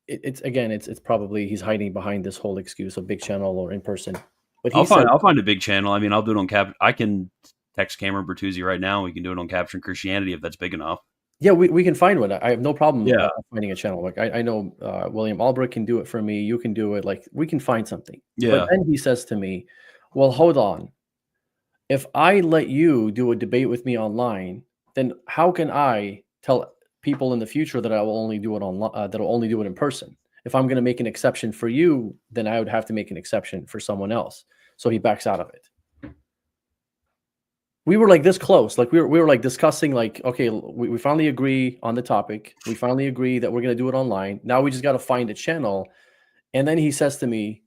It's probably he's hiding behind this whole excuse of big channel or in person. But he said, I'll find a big channel. I mean, I'll do it on I can text Cameron Bertuzzi right now. We can do it on Capturing Christianity if that's big enough. yeah, we can find one. I have no problem Yeah. finding a channel. Like I know William Albrecht can do it for me. You can do it. Like we can find something. Yeah. But then he says to me, well, hold on. If I let you do a debate with me online, then how can I tell people in the future that I will only do it online, that I'll only do it in person? If I'm going to make an exception for you, then I would have to make an exception for someone else. So he backs out of it. We were like this close. Like we were like discussing, like, okay, we finally agree on the topic. We finally agree that we're going to do it online. Now we just got to find a channel. And then he says to me,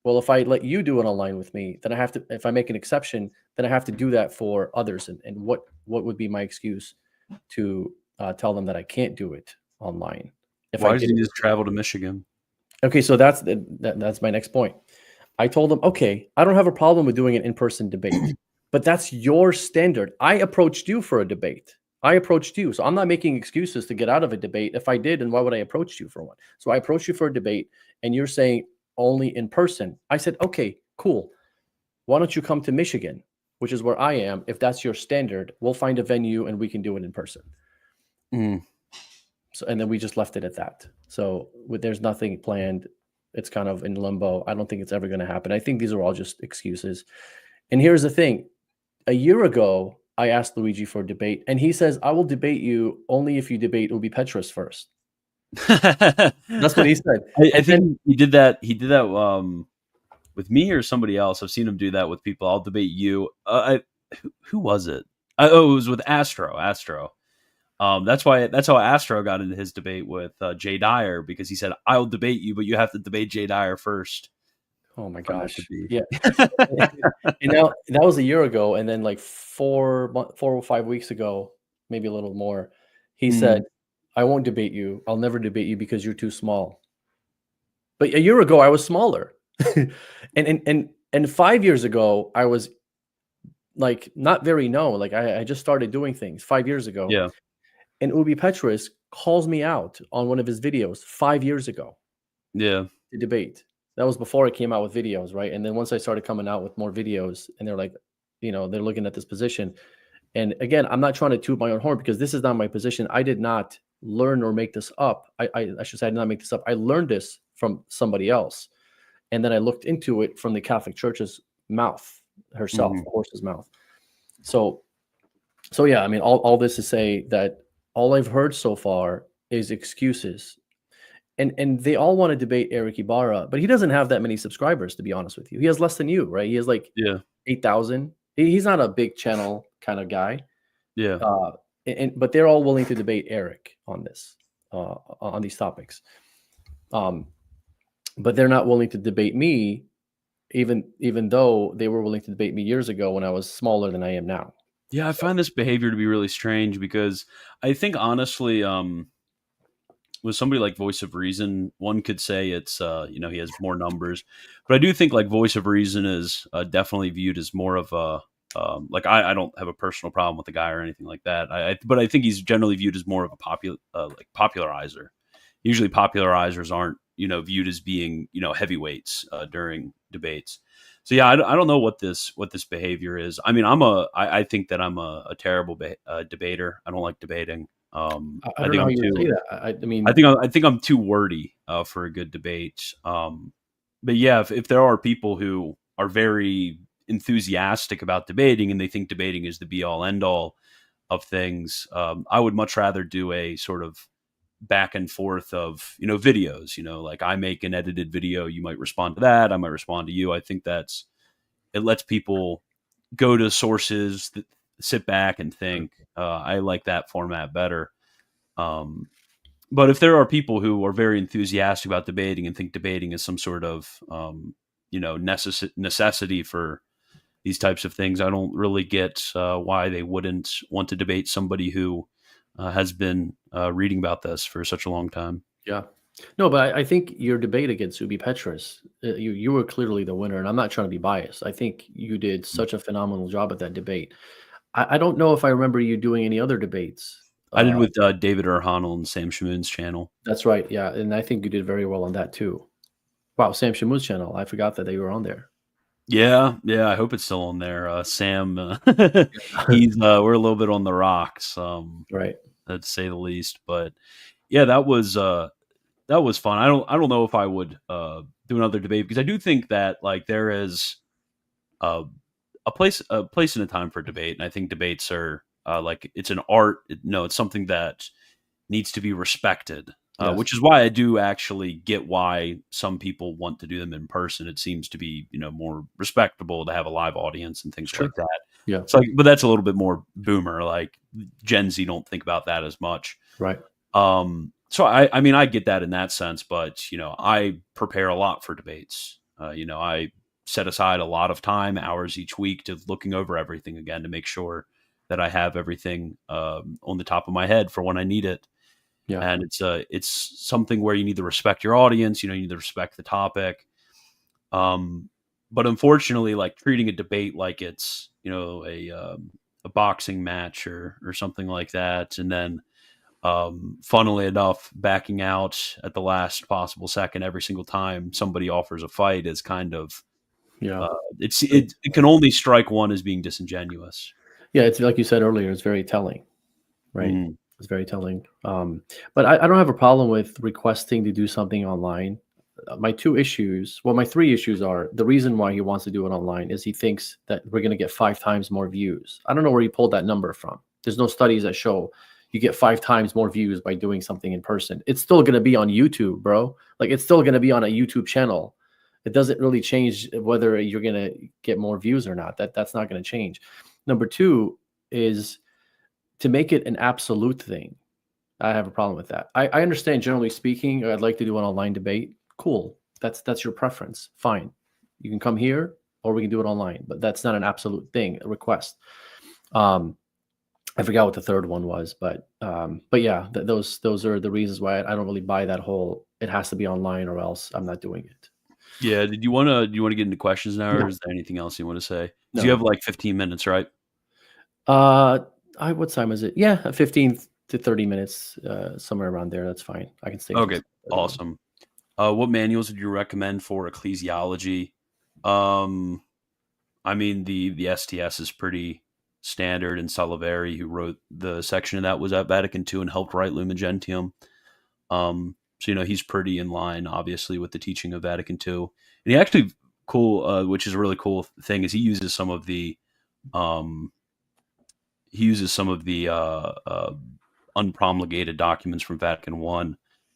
well, if I let you do it online with me, then I have to, if I make an exception, then I have to do that for others. And what would be my excuse to tell them that I can't do it online? Why does he just travel to Michigan? Okay, so that's my next point. I told him, okay, I don't have a problem with doing an in-person debate, but that's your standard. I approached you for a debate. I approached you. So I'm not making excuses to get out of a debate. If I did, then why would I approach you for one? So I approached you for a debate, and you're saying only in person. I said, okay, cool. Why don't you come to Michigan, which is where I am? If that's your standard, we'll find a venue and we can do it in person. Mm. So, and then we just left it at that. So there's nothing planned. It's kind of in limbo. I don't think it's ever going to happen. I think these are all just excuses. And here's the thing. A year ago, I asked Luigi for a debate, and he says, I will debate you only if you debate Ubi Petrus first. That's what he said. I think he did that. He did that with me or somebody else. I've seen him do that with people. I'll debate you. Who was it? It was with Astro. That's how Astro got into his debate with Jay Dyer, because he said, "I'll debate you, but you have to debate Jay Dyer first." Oh my For that to gosh. be. Yeah. And now that was a year ago, and then like 4 or 5 weeks ago, maybe a little more, he said, Mm, "I won't debate you. I'll never debate you because you're too small." But a year ago, I was smaller, and 5 years ago, I was like not very known. Like I just started doing things 5 years ago, yeah, and Ubi Petrus calls me out on one of his videos 5 years ago yeah, to debate. That was before I came out with videos, right? And then once I started coming out with more videos, and they're like, they're looking at this position. And again, I'm not trying to toot my own horn because this is not my position. I did not learn or make this up. I should say I did not make this up. I learned this from somebody else. And then I looked into it from the Catholic Church's mouth herself, mhm. the horse's mouth. So yeah, I mean, all this to say that all I've heard so far is excuses. And they all want to debate Eric Ibarra, but he doesn't have that many subscribers, to be honest with you. He has less than you, right? He has like Yeah, 8,000. He's not a big channel kind of guy. yeah. Uh, but they're all willing to debate Eric on this, on these topics. But they're not willing to debate me, even though they were willing to debate me years ago when I was smaller than I am now. Yeah, I So find this behavior to be really strange, because I think honestly, with somebody like Voice of Reason, one could say it's he has more numbers, but I do think like Voice of Reason is definitely viewed as more of a like I don't have a personal problem with the guy or anything like that. But I think he's generally viewed as more of a popularizer. Usually, popularizers aren't viewed as being heavyweights during debates. So yeah, I don't know what this behavior is. I mean, I think that I'm a terrible debater. I don't like debating. I I don't know think how I'm you would too. say that. I mean, I think I'm too wordy for a good debate. But yeah, if there are people who are very enthusiastic about debating and they think debating is the be all end all of things, I would much rather do a sort of back and forth of videos. Like I make an edited video, you might respond to that, I might respond to you. I think it lets people go to sources, sit back and think. I like that format better. Um, but if there are people who are very enthusiastic about debating and think debating is some sort of necessity for these types of things, I don't really get why they wouldn't want to debate somebody who has been reading about this for such a long time. yeah. No, but I think your debate against Ubi Petrus, you were clearly the winner, and I'm not trying to be biased. I think you did such a phenomenal job at that debate. I don't know if I remember you doing any other debates. I did with David Erhanel and Sam Shamoon's channel. That's right, yeah, and I think you did very well on that too. Wow, Sam Shamoon's channel. I forgot that they were on there. Yeah, I hope it's still on there. Sam, he's we're a little bit on the rocks, Right. to say the least. But yeah, that was fun. I don't know if I would do another debate, because I do think that like there is uh, a place and a time for debate, and I think debates are like it's an art. It's something that needs to be respected. Yes. Which is why I do actually get why some people want to do them in person. It seems to be, more respectable to have a live audience and things Sure. like that. Yeah. So, but that's a little bit more boomer. Like Gen Z don't think about that as much. Right. So I mean, I get that in that sense, but I prepare a lot for debates. I set aside a lot of time, hours each week, to looking over everything again to make sure that I have everything on the top of my head for when I need it. Yeah. And it's something where you need to respect your audience. You need to respect the topic. But unfortunately, like treating a debate like it's a boxing match or something like that, and then funnily enough, backing out at the last possible second every single time somebody offers a fight is kind of Yeah. it can only strike one as being disingenuous. Yeah. It's like you said earlier, it's very telling, right? Mhm. It's very telling. But I don't have a problem with requesting to do something online. My three issues are the reason why he wants to do it online is he thinks that we're going to get 5 times more views. I don't know where he pulled that number from. There's no studies that show you get 5 times more views by doing something in person. It's still going to be on YouTube, bro. Like it's still going to be on a YouTube channel. It doesn't really change whether you're going to get more views or not. That's not going to change. Number 2 is to make it an absolute thing, I have a problem with that. I understand, generally speaking, I'd like to do an online debate. Cool. That's your preference. Fine. You can come here or we can do it online, but that's not an absolute thing, a request. I forgot what the third one was, but yeah, those are the reasons why I don't really buy that whole it has to be online or else I'm not doing it. Yeah. Do you want to get into questions now, or No. is there anything else you want to say? No. Do you have like 15 minutes, right? What time is it? Yeah, 15 to 30 minutes, somewhere around there. That's fine. I can stay. Okay. Awesome. What manuals would you recommend for ecclesiology? I mean, the STS is pretty standard, and Saliveri, who wrote the section of that, was at Vatican II and helped write Lumen Gentium. So, he's pretty in line, obviously, with the teaching of Vatican II. And he actually, which is a really cool thing, is he uses some of the unpromulgated documents from Vatican I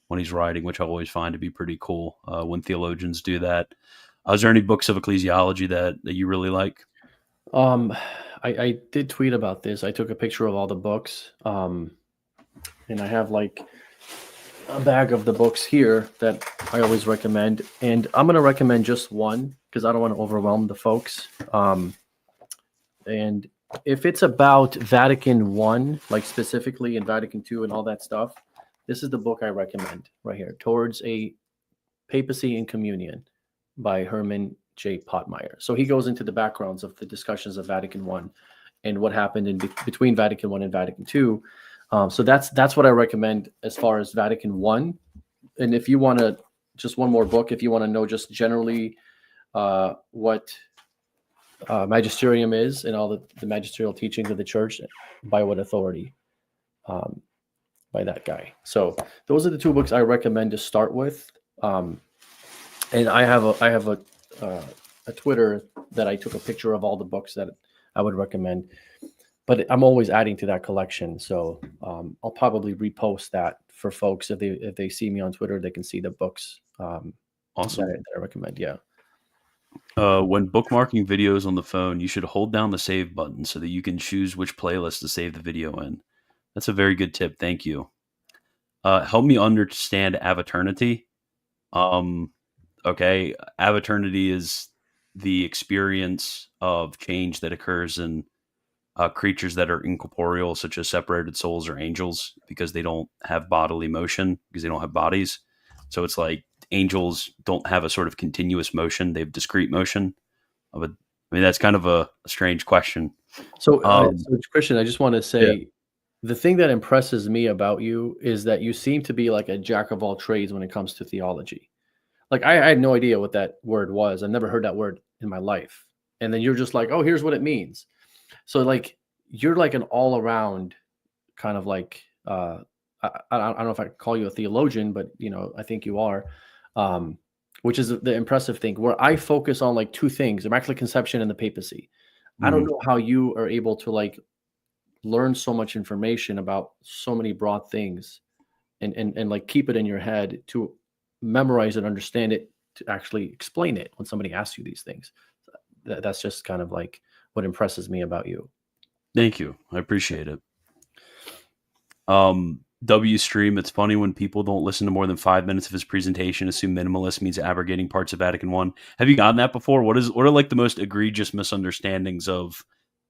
when he's writing, which I always find to be pretty cool when theologians do that. Is there any books of ecclesiology that you really like? I did tweet about this. I took a picture of all the books, and I have like a bag of the books here that I always recommend. And I'm going to recommend just one because I don't want to overwhelm the folks. And if it's about Vatican I, like specifically in Vatican II and all that stuff, this is the book I recommend right here, Towards a Papacy in Communion by Herman J. Pottmeyer. So he goes into the backgrounds of the discussions of Vatican I and what happened in between Vatican I and Vatican II. So that's what I recommend as far as Vatican I. And if you want to, just one more book, if you want to know just generally what magisterium is and all the magisterial teachings of the church, by what authority, by that guy. So those are the two books I recommend to start with. And I have a Twitter that I took a picture of all the books that I would recommend, but I'm always adding to that collection. So I'll probably repost that for folks if they see me on Twitter, they can see the books. Awesome. that I recommend. Yeah. When bookmarking videos on the phone, you should hold down the save button so that you can choose which playlist to save the video in. That's a very good tip. Thank you. Help me understand aviternity. Okay. Aviternity is the experience of change that occurs in creatures that are incorporeal, such as separated souls or angels, because they don't have bodily motion, because they don't have bodies. So it's like angels don't have a sort of continuous motion. They have discrete motion. But I mean, that's kind of a strange question. So Christian, I just want to say, Yeah. the thing that impresses me about you is that you seem to be like a jack of all trades when it comes to theology. Like I had no idea what that word was. I've never heard that word in my life. And then you're just like, oh, here's what it means. So like, you're like an all around kind of like, I don't know if I call you a theologian, but I think you are, which is the impressive thing, where I focus on like two things: Immaculate Conception and the papacy. I don't know how you are able to like learn so much information about so many broad things and like keep it in your head, to memorize it, understand it, to actually explain it when somebody asks you these things. That's just kind of like what impresses me about you. Thank you. I appreciate it. W Stream, it's funny when people don't listen to more than 5 minutes of his presentation, assume minimalist means abrogating parts of Vatican I. Have you gotten that before? What are like the most egregious misunderstandings of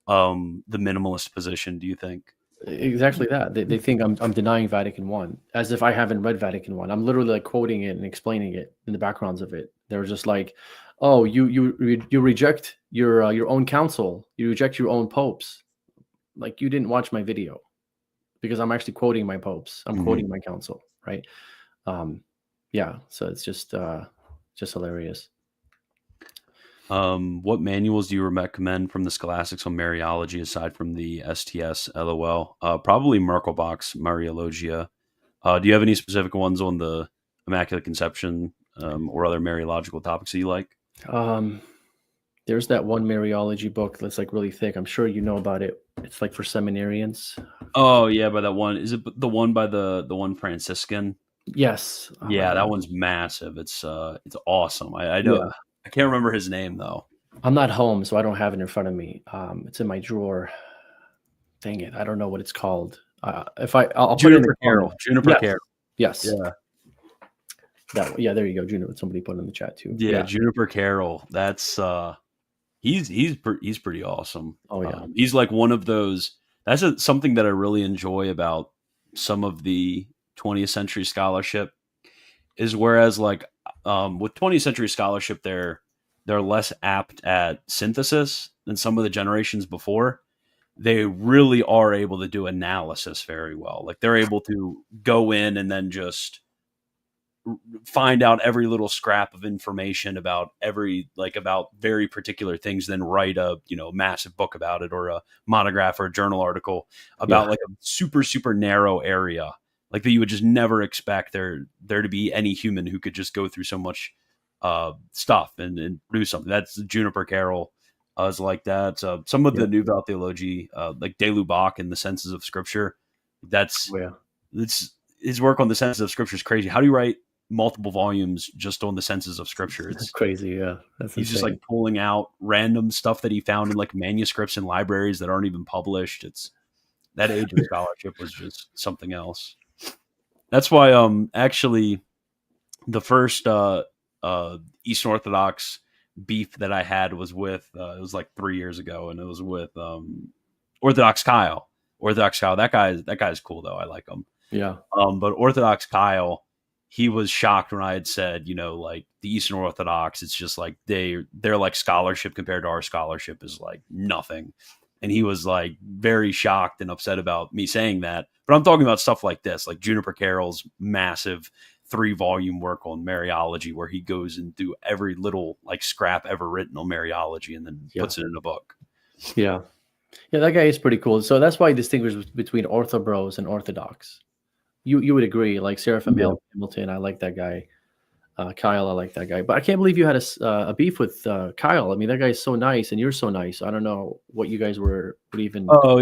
the minimalist position, do you think? Exactly that. They think I'm denying Vatican I, as if I haven't read Vatican I. I'm literally like quoting it and explaining it in the backgrounds of it. They're just like, oh, you reject your own council, you reject your own popes. Like, you didn't watch my video, because I'm actually quoting my popes. I'm quoting my council, right? Yeah. So it's just hilarious. What manuals do you recommend from the scholastics on Mariology aside from the STS? LOL. Probably Merkelbach's Mariologia. Do you have any specific ones on the Immaculate Conception or other Mariological topics that you like? There's that one Mariology book that's like really thick. I'm sure you know about it. It's like for seminarians. Oh yeah, by that one. Is it the one by the one Franciscan? Yes. Yeah, that one's massive. It's awesome. I know. Yeah. I can't remember his name though. I'm not home, so I don't have it in front of me. It's in my drawer. dang it, I don't know what it's called. I'll put it in the Juniper Carol. comment. Juniper Yes. Carol. Yes. Yeah. Yeah, there you go. Juniper. Somebody put in the chat too. Yeah, Juniper Carol. That's he's pretty awesome. Oh yeah. He's like one of those. That's something that I really enjoy about some of the 20th century scholarship is whereas like with 20th century scholarship they're less apt at synthesis than some of the generations before. They really are able to do analysis very well. Like they're able to go in and then just find out every little scrap of information about about very particular things, then write a massive book about it or a monograph or a journal article about like a super super narrow area like that you would just never expect there to be any human who could just go through so much stuff and produce something. That's Juniper Carroll is like that. Some of the Nouvelle Theologie, like De Lubac and the Senses of Scripture, it's his work on the Senses of Scripture is crazy. How do you write multiple volumes just on the senses of Scripture? It's crazy. Yeah, he's just like pulling out random stuff that he found in like manuscripts and libraries that aren't even published. It's that age of scholarship was just something else. That's why actually the first Eastern Orthodox beef that I had was with it was like 3 years ago, and it was with Orthodox Kyle. That guy's cool though. I like him. Yeah. But Orthodox Kyle, he was shocked when I had said, like the Eastern Orthodox, it's just like they're like scholarship compared to our scholarship is like nothing. And he was like very shocked and upset about me saying that. But I'm talking about stuff like this, like Juniper Carroll's massive 3-volume work on Mariology, where he goes and do every little like scrap ever written on Mariology and then puts it in a book. Yeah. Yeah, that guy is pretty cool. So that's why he distinguishes between Orthobros and Orthodox. You would agree, like Seraphim Hamilton, I like that guy. Kyle, I like that guy. But I can't believe you had a beef with Kyle. I mean, that guy's so nice, and you're so nice. I don't know what you guys would even. Oh,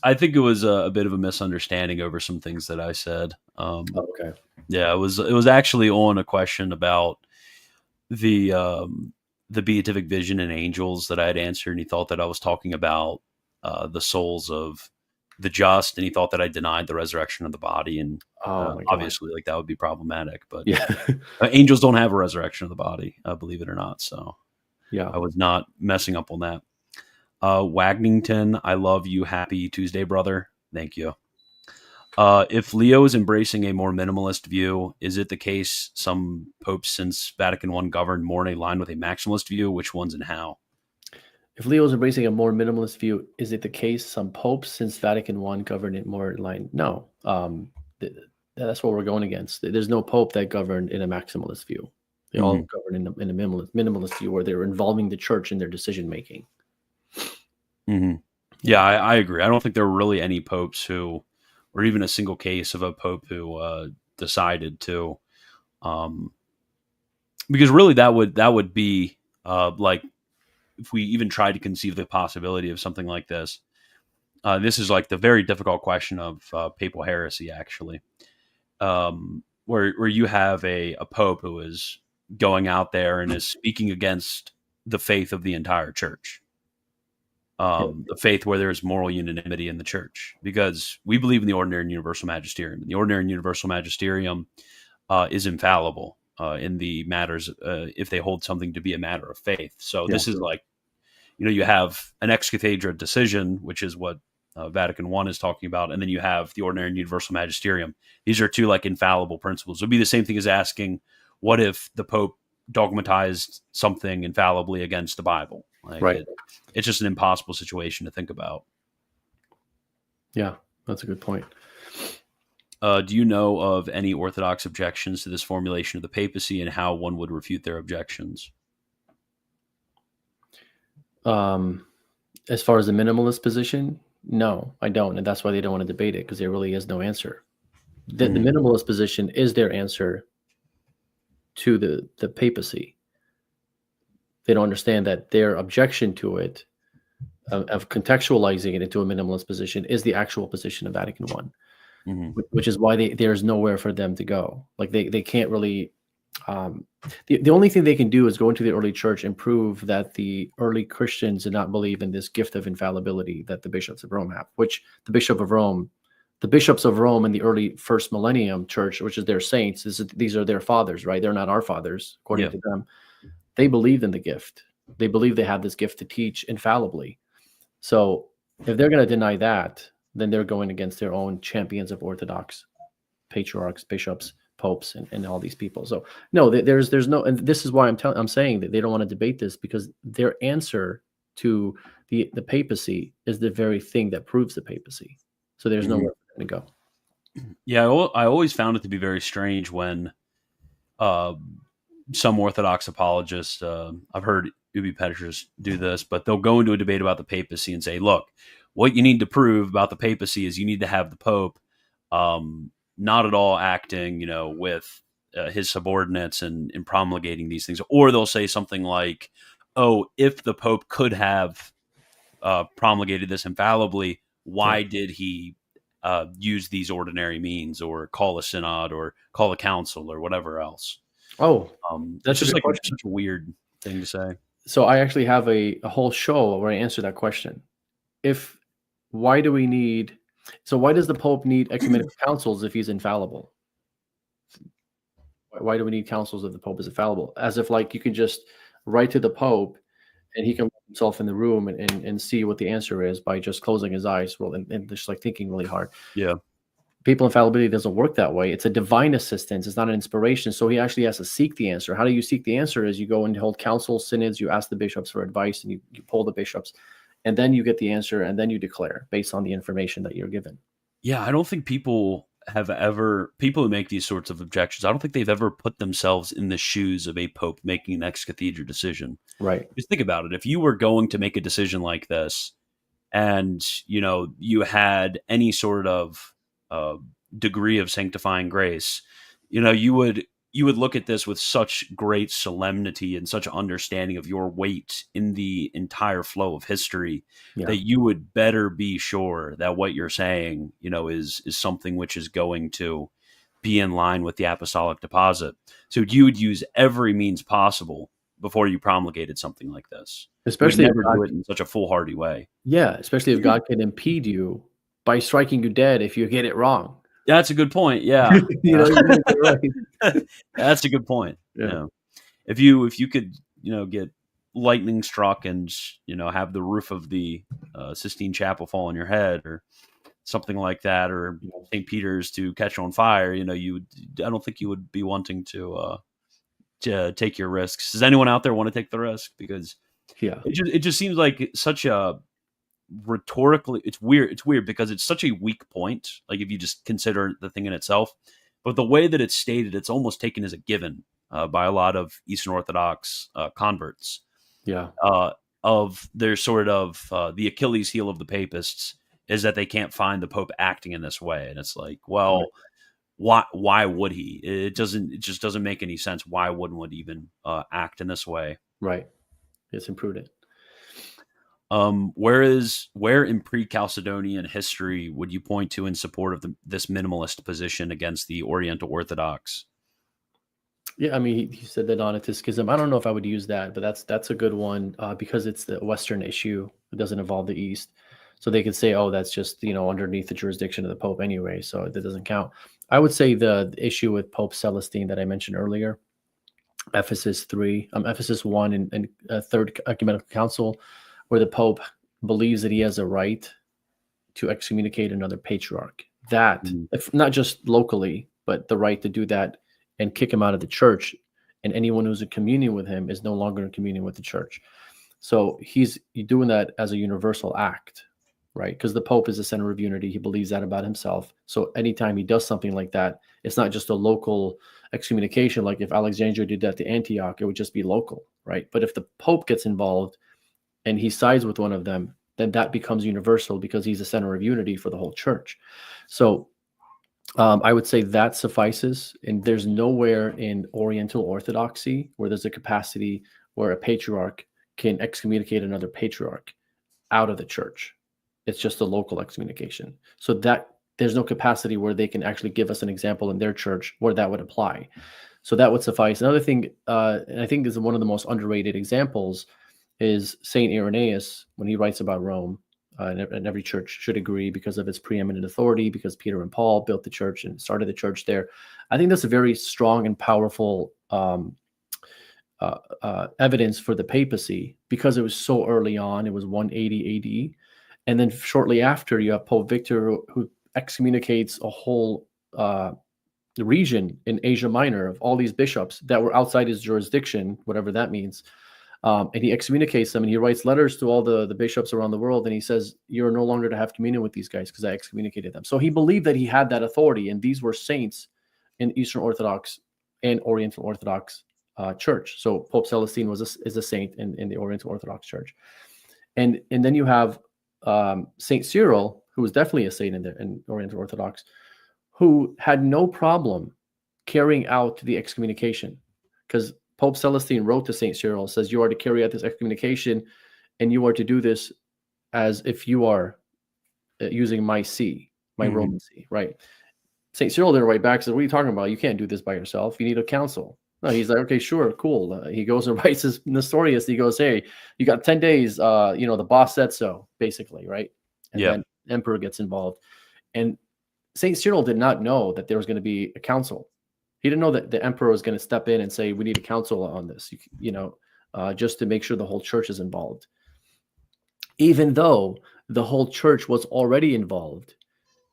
I think it was a bit of a misunderstanding over some things that I said. Okay. Yeah, it was actually on a question about the beatific vision and angels that I had answered, and he thought that I was talking about the souls of the just, and he thought that I denied the resurrection of the body, and obviously like that would be problematic. But angels don't have a resurrection of the body, believe it or not. So I was not messing up on that. Wagnington, I love you. Happy Tuesday, brother. Thank you. If Leo is embracing a more minimalist view, is it the case some popes since Vatican I governed more in line with a maximalist view? Which ones and how? If Leo is embracing a more minimalist view, is it the case some popes since Vatican I governed it more in line? No. That's what we're going against. There's no pope that governed in a maximalist view. They all govern in a minimalist view where they're involving the church in their decision making. Mm-hmm. Yeah, I agree. I don't think there were really any popes who, or even a single case of a pope who decided to, because really that would be like, if we even tried to conceive the possibility of something like this, this is like the very difficult question of papal heresy, actually, where you have a pope who is going out there and is speaking against the faith of the entire church, the faith where there is moral unanimity in the church, because we believe in the ordinary and universal magisterium. The ordinary and universal magisterium is infallible in the matters if they hold something to be a matter of faith. So this is like, you have an ex cathedra decision, which is what Vatican I is talking about, and then you have the ordinary and universal magisterium. These are two like infallible principles. It would be the same thing as asking, what if the Pope dogmatized something infallibly against the Bible? Like it's just an impossible situation to think about. Yeah, that's a good point. Do you know of any Orthodox objections to this formulation of the papacy and how one would refute their objections? As far as the minimalist position, no, I don't. And that's why they don't want to debate it, because there really is no answer. The minimalist position is their answer to the papacy. They don't understand that their objection to it, of contextualizing it into a minimalist position, is the actual position of Vatican I, which is why there's nowhere for them to go. Like they can't really The only thing they can do is go into the early church and prove that the early Christians did not believe in this gift of infallibility that the bishops of Rome have, which the bishops of Rome in the early first millennium church, which is their saints, these are their fathers, right? They're not our fathers, according to them. They believed in the gift. They believe they have this gift to teach infallibly. So if they're going to deny that, then they're going against their own champions of Orthodox, patriarchs, bishops, popes, and all these people. So no, there's no, and this is why I'm saying that they don't want to debate this, because their answer to the papacy is the very thing that proves the papacy. So there's nowhere for them to go. Yeah, I always found it to be very strange when some Orthodox apologists, I've heard Ubi Petrus do this, but they'll go into a debate about the papacy and say, look, what you need to prove about the papacy is you need to have the Pope not at all acting, with his subordinates and promulgating these things. Or they'll say something like, oh, if the Pope could have promulgated this infallibly, why did he use these ordinary means, or call a synod, or call a council, or whatever else? Oh, that's just like such a weird thing to say. So I actually have a whole show where I answer that question. Why does the Pope need ecumenical councils if he's infallible? Why do we need councils if the Pope is infallible? As if like you can just write to the Pope and he can put himself in the room and see what the answer is by just closing his eyes and just like thinking really hard. Yeah. Papal infallibility doesn't work that way. It's a divine assistance. It's not an inspiration. So he actually has to seek the answer. How do you seek the answer? Is you go and hold councils, synods, you ask the bishops for advice, and you poll the bishops, and then you get the answer, and then you declare based on the information that you're given. Yeah, I don't think people who make these sorts of objections, I don't think they've ever put themselves in the shoes of a pope making an ex cathedra decision. Right. Just think about it. If you were going to make a decision like this, and you had any sort of degree of sanctifying grace, you would look at this with such great solemnity and such understanding of your weight in the entire flow of history, that you would better be sure that what you're saying, is something which is going to be in line with the apostolic deposit. So you would use every means possible before you promulgated something like this. Especially never do it in such a foolhardy way. Yeah, especially if God can impede you by striking you dead if you get it wrong. That's a good point. Yeah. Right. That's a good point. Yeah. If you could, get lightning struck and, have the roof of the Sistine Chapel fall on your head or something like that, or St. Peter's to catch on fire, I don't think you would be wanting to take your risks. Does anyone out there want to take the risk? Because it just seems like such a rhetorically, it's weird because it's such a weak point, like if you just consider the thing in itself, but the way that it's stated, it's almost taken as a given by a lot of Eastern Orthodox converts of their sort of the Achilles heel of the papists is that they can't find the Pope acting in this way. And it's like, well, why would he? It just doesn't make any sense. Why wouldn't one even act in this way? Right. It's imprudent. Where in pre-Chalcedonian history would you point to in support of this minimalist position against the Oriental Orthodox? Yeah, I mean, he said the Donatist schism. I don't know if I would use that, but that's a good one because it's the Western issue. It doesn't involve the East. So they could say, oh, that's just, underneath the jurisdiction of the Pope anyway, so that doesn't count. I would say the issue with Pope Celestine that I mentioned earlier, Ephesus 1 and Third Ecumenical Council, where the Pope believes that he has a right to excommunicate another patriarch. That, if not just locally, but the right to do that and kick him out of the church, and anyone who's in communion with him is no longer in communion with the church. So he's doing that as a universal act, right? Because the Pope is the center of unity. He believes that about himself. So anytime he does something like that, it's not just a local excommunication. Like if Alexandria did that to Antioch, it would just be local, right? But if the Pope gets involved and he sides with one of them, then that becomes universal because he's the center of unity for the whole church. So I would say that suffices. And there's nowhere in Oriental Orthodoxy where there's a capacity where a patriarch can excommunicate another patriarch out of the church. It's just a local excommunication. So that there's no capacity where they can actually give us an example in their church where that would apply. So that would suffice. Another thing, and I think is one of the most underrated examples, is Saint Irenaeus when he writes about Rome. And every church should agree because of its preeminent authority, because Peter and Paul built the church and started the church there. I think that's a very strong and powerful evidence for the papacy, because it was so early on. It was 180 AD. And then shortly after, you have Pope Victor, who excommunicates a whole region in Asia Minor of all these bishops that were outside his jurisdiction, whatever that means. And he excommunicates them, and he writes letters to all the bishops around the world. And he says, you're no longer to have communion with these guys because I excommunicated them. So he believed that he had that authority. And these were saints in Eastern Orthodox and Oriental Orthodox church. So Pope Celestine is a saint in the Oriental Orthodox Church. And then you have Saint Cyril, who was definitely a saint in Oriental Orthodox, who had no problem carrying out the excommunication, because Pope Celestine wrote to Saint Cyril, says, you are to carry out this excommunication, and you are to do this as if you are using my see, my Roman see, right? Saint Cyril didn't write back, says, what are you talking about? You can't do this by yourself. You need a council. No, he's like, okay, sure, cool. He goes and writes his Nestorius. He goes, hey, you got 10 days. The boss said so, basically, right? And then emperor gets involved. And Saint Cyril did not know that there was going to be a council. He didn't know that the emperor was going to step in and say, we need a council on this, just to make sure the whole church is involved. Even though the whole church was already involved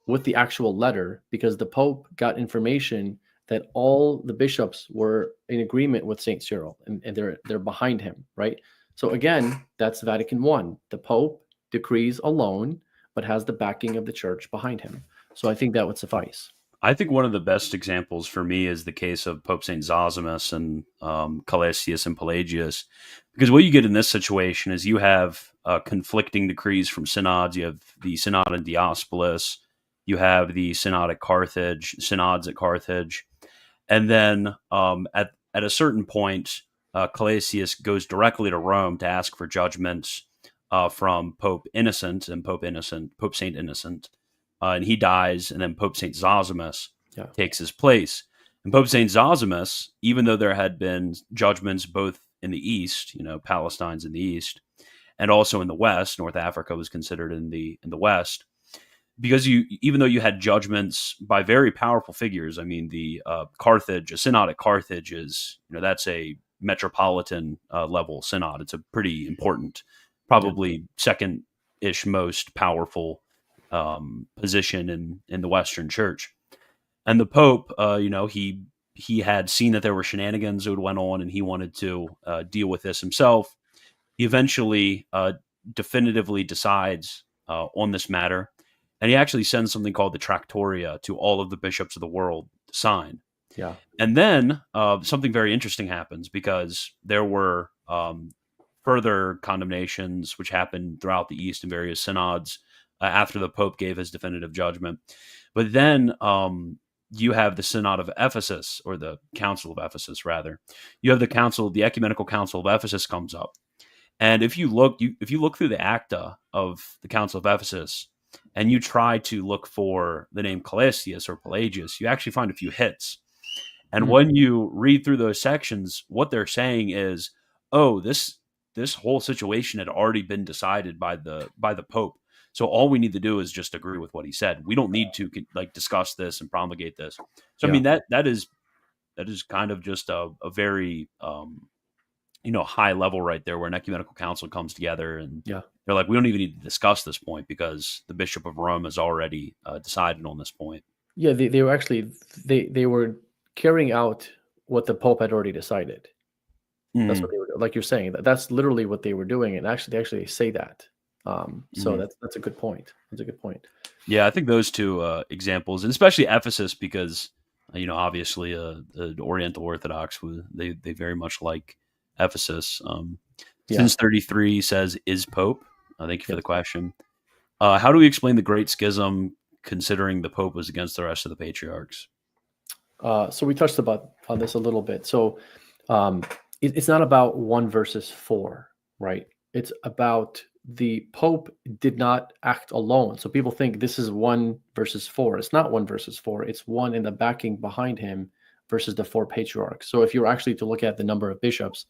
with the actual letter, because the Pope got information that all the bishops were in agreement with Saint Cyril, and they're behind him, right? So again, that's Vatican I. The Pope decrees alone, but has the backing of the church behind him. So I think that would suffice. I think one of the best examples for me is the case of Pope St. Zosimus and Calesius and Pelagius, because what you get in this situation is you have conflicting decrees from synods. You have the Synod in Diospolis, you have the Synod at Carthage, synods at Carthage, and then at a certain point, Calesius goes directly to Rome to ask for judgments from Pope Innocent and Pope Saint Innocent. And he dies, and then Pope St. Zosimus takes his place. And Pope St. Zosimus, even though there had been judgments both in the East, Palestine's in the East, and also in the West, North Africa was considered in the West, because even though you had judgments by very powerful figures, I mean, the Carthage, a synod at Carthage is, that's a metropolitan level synod. It's a pretty important, probably second-ish most powerful position in the Western Church. And the Pope, he had seen that there were shenanigans that went on, and he wanted to deal with this himself. He eventually definitively decides on this matter, and he actually sends something called the Tractoria to all of the bishops of the world to sign. Yeah. And then something very interesting happens, because there were further condemnations which happened throughout the East in various synods after the Pope gave his definitive judgment. But then you have the Synod of Ephesus, or the Council of Ephesus, rather. You have the Ecumenical Council of Ephesus comes up. And if you look through the acta of the Council of Ephesus, and you try to look for the name Calesius or Pelagius, you actually find a few hits. And when you read through those sections, what they're saying is, oh, this whole situation had already been decided by the Pope. So all we need to do is just agree with what he said. We don't need to discuss this and promulgate this. So I mean, that is kind of just a very high level right there, where an ecumenical council comes together, and they're like, we don't even need to discuss this point because the Bishop of Rome has already decided on this point. Yeah, they were actually they were carrying out what the Pope had already decided. That's what they were doing. Like you're saying, that's literally what they were doing, and they actually say that. So that's a good point. That's a good point. Yeah, I think those two examples, and especially Ephesus, because obviously the Oriental Orthodox, they very much like Ephesus. Since 33 says, is Pope? Thank you for the question. How do we explain the Great Schism, considering the Pope was against the rest of the patriarchs? So we touched on this a little bit. So it's not about 1 versus 4, right? It's about the Pope did not act alone. So people think this is 1 versus 4. It's not 1 versus 4. It's 1 in the backing behind him versus the 4 patriarchs. So if you were actually to look at the number of bishops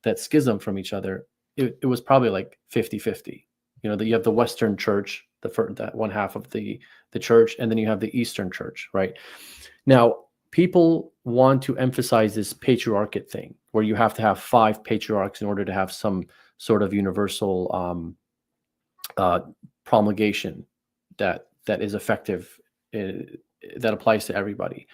that schism from each other, it was probably like 50-50. You know, you have the Western Church, that one half of the church, and then you have the Eastern Church, right? Now, people want to emphasize this patriarchate thing, where you have to have 5 patriarchs in order to have some sort of universal promulgation that is effective, that applies to everybody,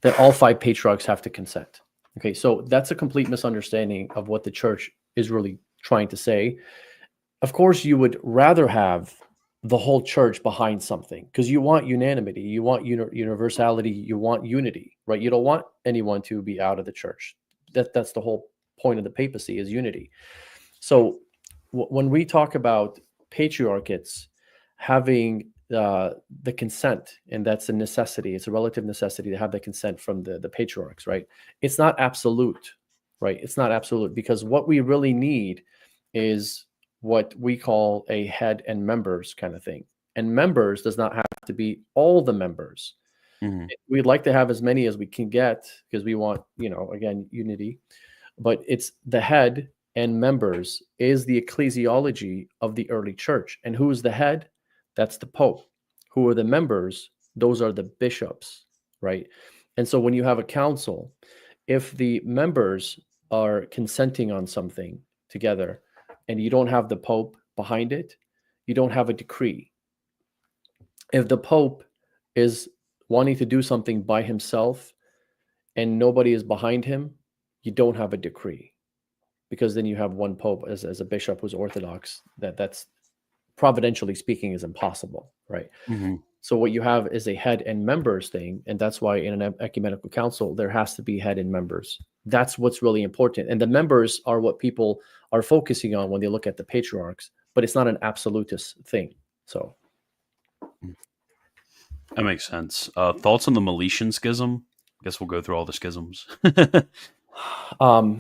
that all 5 patriarchs have to consent. Okay, so that's a complete misunderstanding of what the church is really trying to say. Of course, you would rather have the whole church behind something, because you want unanimity, you want universality, you want unity, right? You don't want anyone to be out of the church. That's the whole point of the papacy, is unity. So when we talk about patriarchates having the consent, and that's a necessity, it's a relative necessity to have the consent from the patriarchs, right? It's not absolute, right? It's not absolute, because what we really need is what we call a head and members kind of thing. And members does not have to be all the members. Mm-hmm. We'd like to have as many as we can get, because we want, you know, again, unity. But it's the head and members is the ecclesiology of the early church. And who is the head? That's the Pope. Who are the members? Those are the bishops, right? And so when you have a council, if the members are consenting on something together, and you don't have the Pope behind it, you don't have a decree. If the Pope is wanting to do something by himself and nobody is behind him, you don't have a decree, because then you have one Pope as a bishop who's Orthodox. That's providentially speaking is impossible, right? Mm-hmm. So what you have is a head and members thing, and that's why in an ecumenical council there has to be head and members. That's what's really important, and the members are what people are focusing on when they look at the patriarchs, but it's not an absolutist thing. So that makes sense. Thoughts on the Meletian schism? I guess we'll go through all the schisms.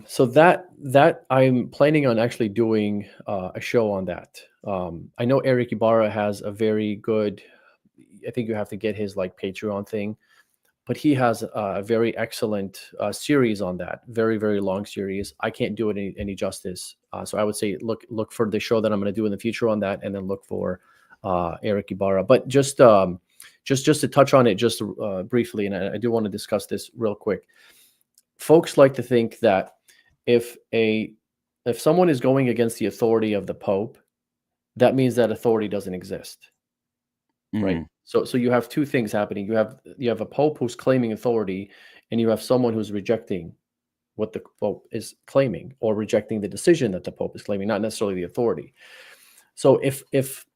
So that I'm planning on actually doing a show on that. I know Eric Ibarra has a very good, I think you have to get his like Patreon thing, but he has a very excellent series on that. Very, very long series. I can't do it any justice. So I would say look for the show that I'm going to do in the future on that, and then look for Eric Ibarra. But just to touch on it just briefly, and I do want to discuss this real quick. Folks like to think that if someone is going against the authority of the Pope, that means that authority doesn't exist, right? So you have two things happening. You have a Pope who's claiming authority, and you have someone who's rejecting what the Pope is claiming, or rejecting the decision that the Pope is claiming, not necessarily the authority. So if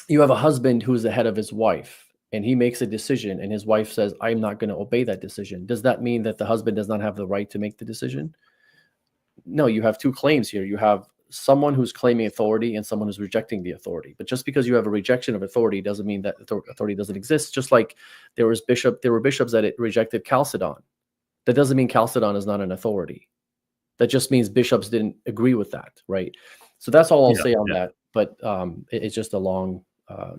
you have a husband who's the head of his wife, and he makes a decision, and his wife says, I'm not going to obey that decision, does that mean that the husband does not have the right to make the decision? No, you have two claims here. You have someone who's claiming authority and someone who's rejecting the authority. But just because you have a rejection of authority doesn't mean that authority doesn't exist. Just like there were bishops that rejected Chalcedon. That doesn't mean Chalcedon is not an authority. That just means bishops didn't agree with that, right? So that's all I'll say on that. But it's just a long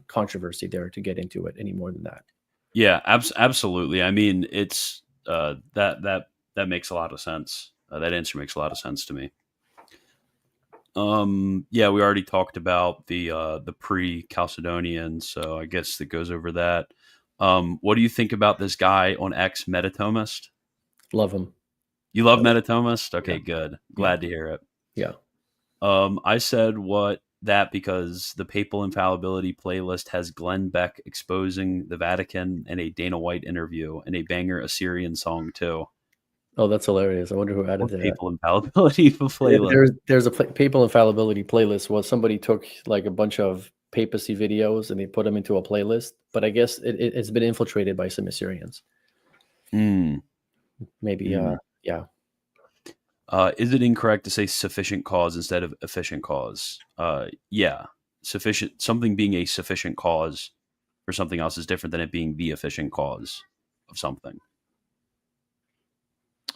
controversy there to get into it any more than that. Yeah, absolutely. I mean, it's that makes a lot of sense. That answer makes a lot of sense to me. Yeah, we already talked about the pre-Chalcedonian, so I guess that goes over that. What do you think about this guy on X, Metatomist? Love him. You love Metatomist? Okay, good. Glad to hear it. Yeah. I said that because the Papal Infallibility playlist has Glenn Beck exposing the Vatican and a Dana White interview and a banger Assyrian song too. Oh, that's hilarious. I wonder who added that. Papal Infallibility playlist. There's a Papal Infallibility playlist where somebody took like a bunch of papacy videos and they put them into a playlist, but I guess it's been infiltrated by some Assyrians. Maybe, yeah. Is it incorrect to say sufficient cause instead of efficient cause? Yeah. Sufficient, something being a sufficient cause for something else is different than it being the efficient cause of something.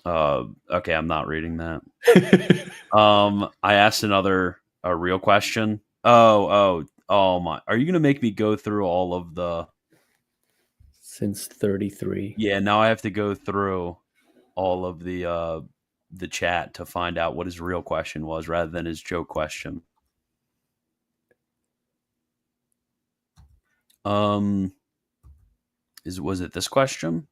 Okay, I'm not reading that. I asked a real question. Oh my. Are you going to make me go through all of since 33? Yeah, now I have to go through all of the chat to find out what his real question was rather than his joke question. Was it this question?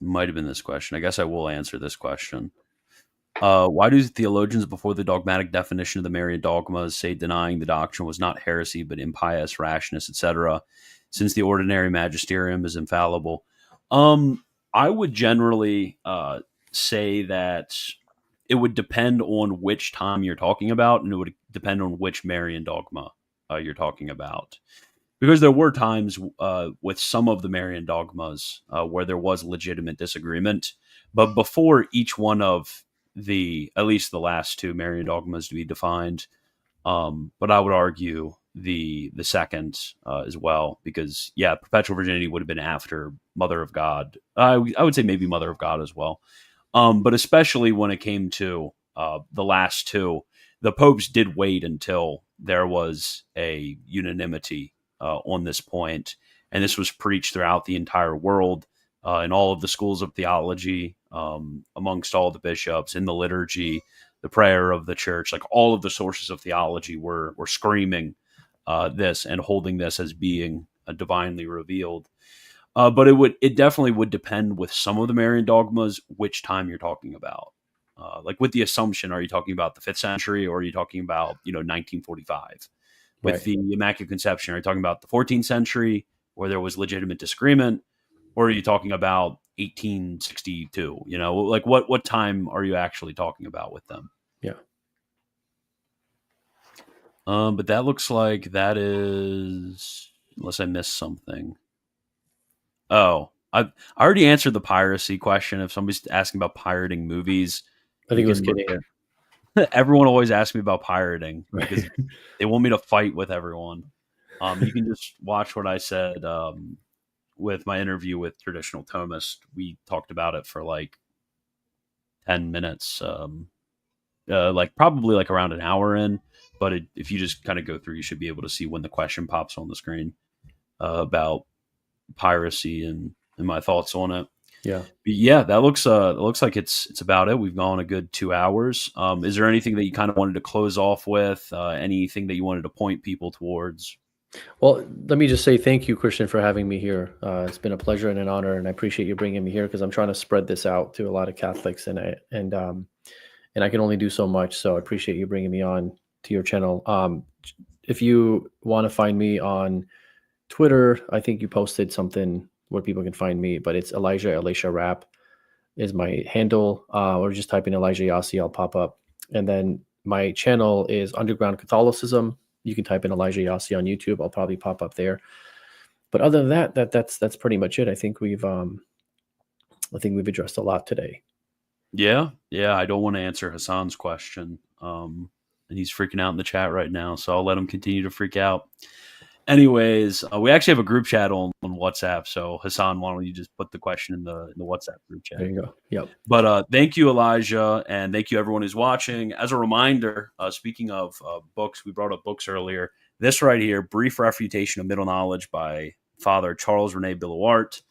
Might have been this question. I guess I will answer this question. Why do theologians before the dogmatic definition of the Marian dogmas say denying the doctrine was not heresy but impious rashness, etc., since the ordinary magisterium is infallible? I would generally say that it would depend on which time you're talking about, and it would depend on which Marian dogma you're talking about. Because there were times with some of the Marian dogmas where there was legitimate disagreement, but before each one of at least the last two Marian dogmas to be defined, but I would argue the second as well, because perpetual virginity would have been after Mother of God. I would say maybe Mother of God as well, but especially when it came to the last two, the popes did wait until there was a unanimity on this point, and this was preached throughout the entire world in all of the schools of theology, amongst all the bishops, in the liturgy, the prayer of the church. Like all of the sources of theology were screaming this and holding this as being divinely revealed. But it definitely would depend with some of the Marian dogmas which time you're talking about. Like with the Assumption, are you talking about the 5th century, or are you talking about 1945? With Right. the Immaculate Conception, are you talking about the 14th century where there was legitimate disagreement, or are you talking about 1862? Like what time are you actually talking about with them? Yeah. But that looks like that is, unless I missed something. Oh, I already answered the piracy question. If somebody's asking about pirating movies, I think it was kidding. Everyone always asks me about pirating Right. because they want me to fight with everyone. You can just watch what I said with my interview with Traditional Thomist. We talked about it for like 10 minutes, like probably like around an hour in. But if you just kind of go through, you should be able to see when the question pops on the screen about piracy and my thoughts on it. Yeah. But yeah, that looks like it's about it. We've gone a good 2 hours. Is there anything that you kind of wanted to close off with? Anything that you wanted to point people towards? Well, let me just say thank you, Christian, for having me here. It's been a pleasure and an honor, and I appreciate you bringing me here because I'm trying to spread this out to a lot of Catholics, and I can only do so much. So I appreciate you bringing me on to your channel. If you want to find me on Twitter, I think you posted something where people can find me, but it's Elisha Rap is my handle, or just type in Elijah Yasi, I'll pop up. And then my channel is Underground Catholicism. You can type in Elijah Yasi on YouTube. I'll probably pop up there. But other than that's pretty much it. I think we've addressed a lot today. Yeah. I don't want to answer Hassan's question, and he's freaking out in the chat right now, so I'll let him continue to freak out. Anyways, we actually have a group chat on WhatsApp. So Hassan, why don't you just put the question in the WhatsApp group chat? There you go. Yep. But thank you, Elijah, and thank you everyone who's watching. As a reminder, speaking of books, we brought up books earlier. This right here, Brief Refutation of Middle Knowledge by Father Charles René Billowart,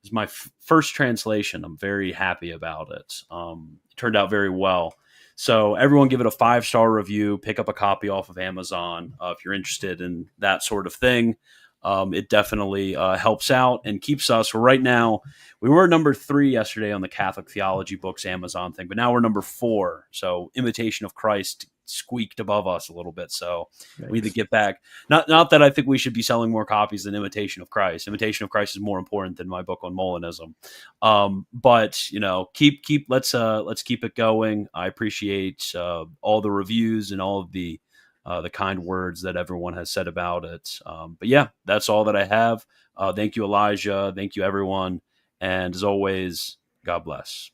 is my first translation. I'm very happy about it. It turned out very well. So everyone give it a 5-star review. Pick up a copy off of Amazon if you're interested in that sort of thing. It definitely helps out and keeps us. Right now, we were number 3 yesterday on the Catholic Theology Books Amazon thing, but now we're number 4. So Imitation of Christ squeaked above us a little bit. So we need to get back. Not that I think we should be selling more copies than Imitation of Christ. Imitation of Christ is more important than my book on Molinism. But let's keep it going. I appreciate all the reviews and all of the kind words that everyone has said about it. But yeah, that's all that I have. Thank you, Elijah. Thank you, everyone. And as always, God bless.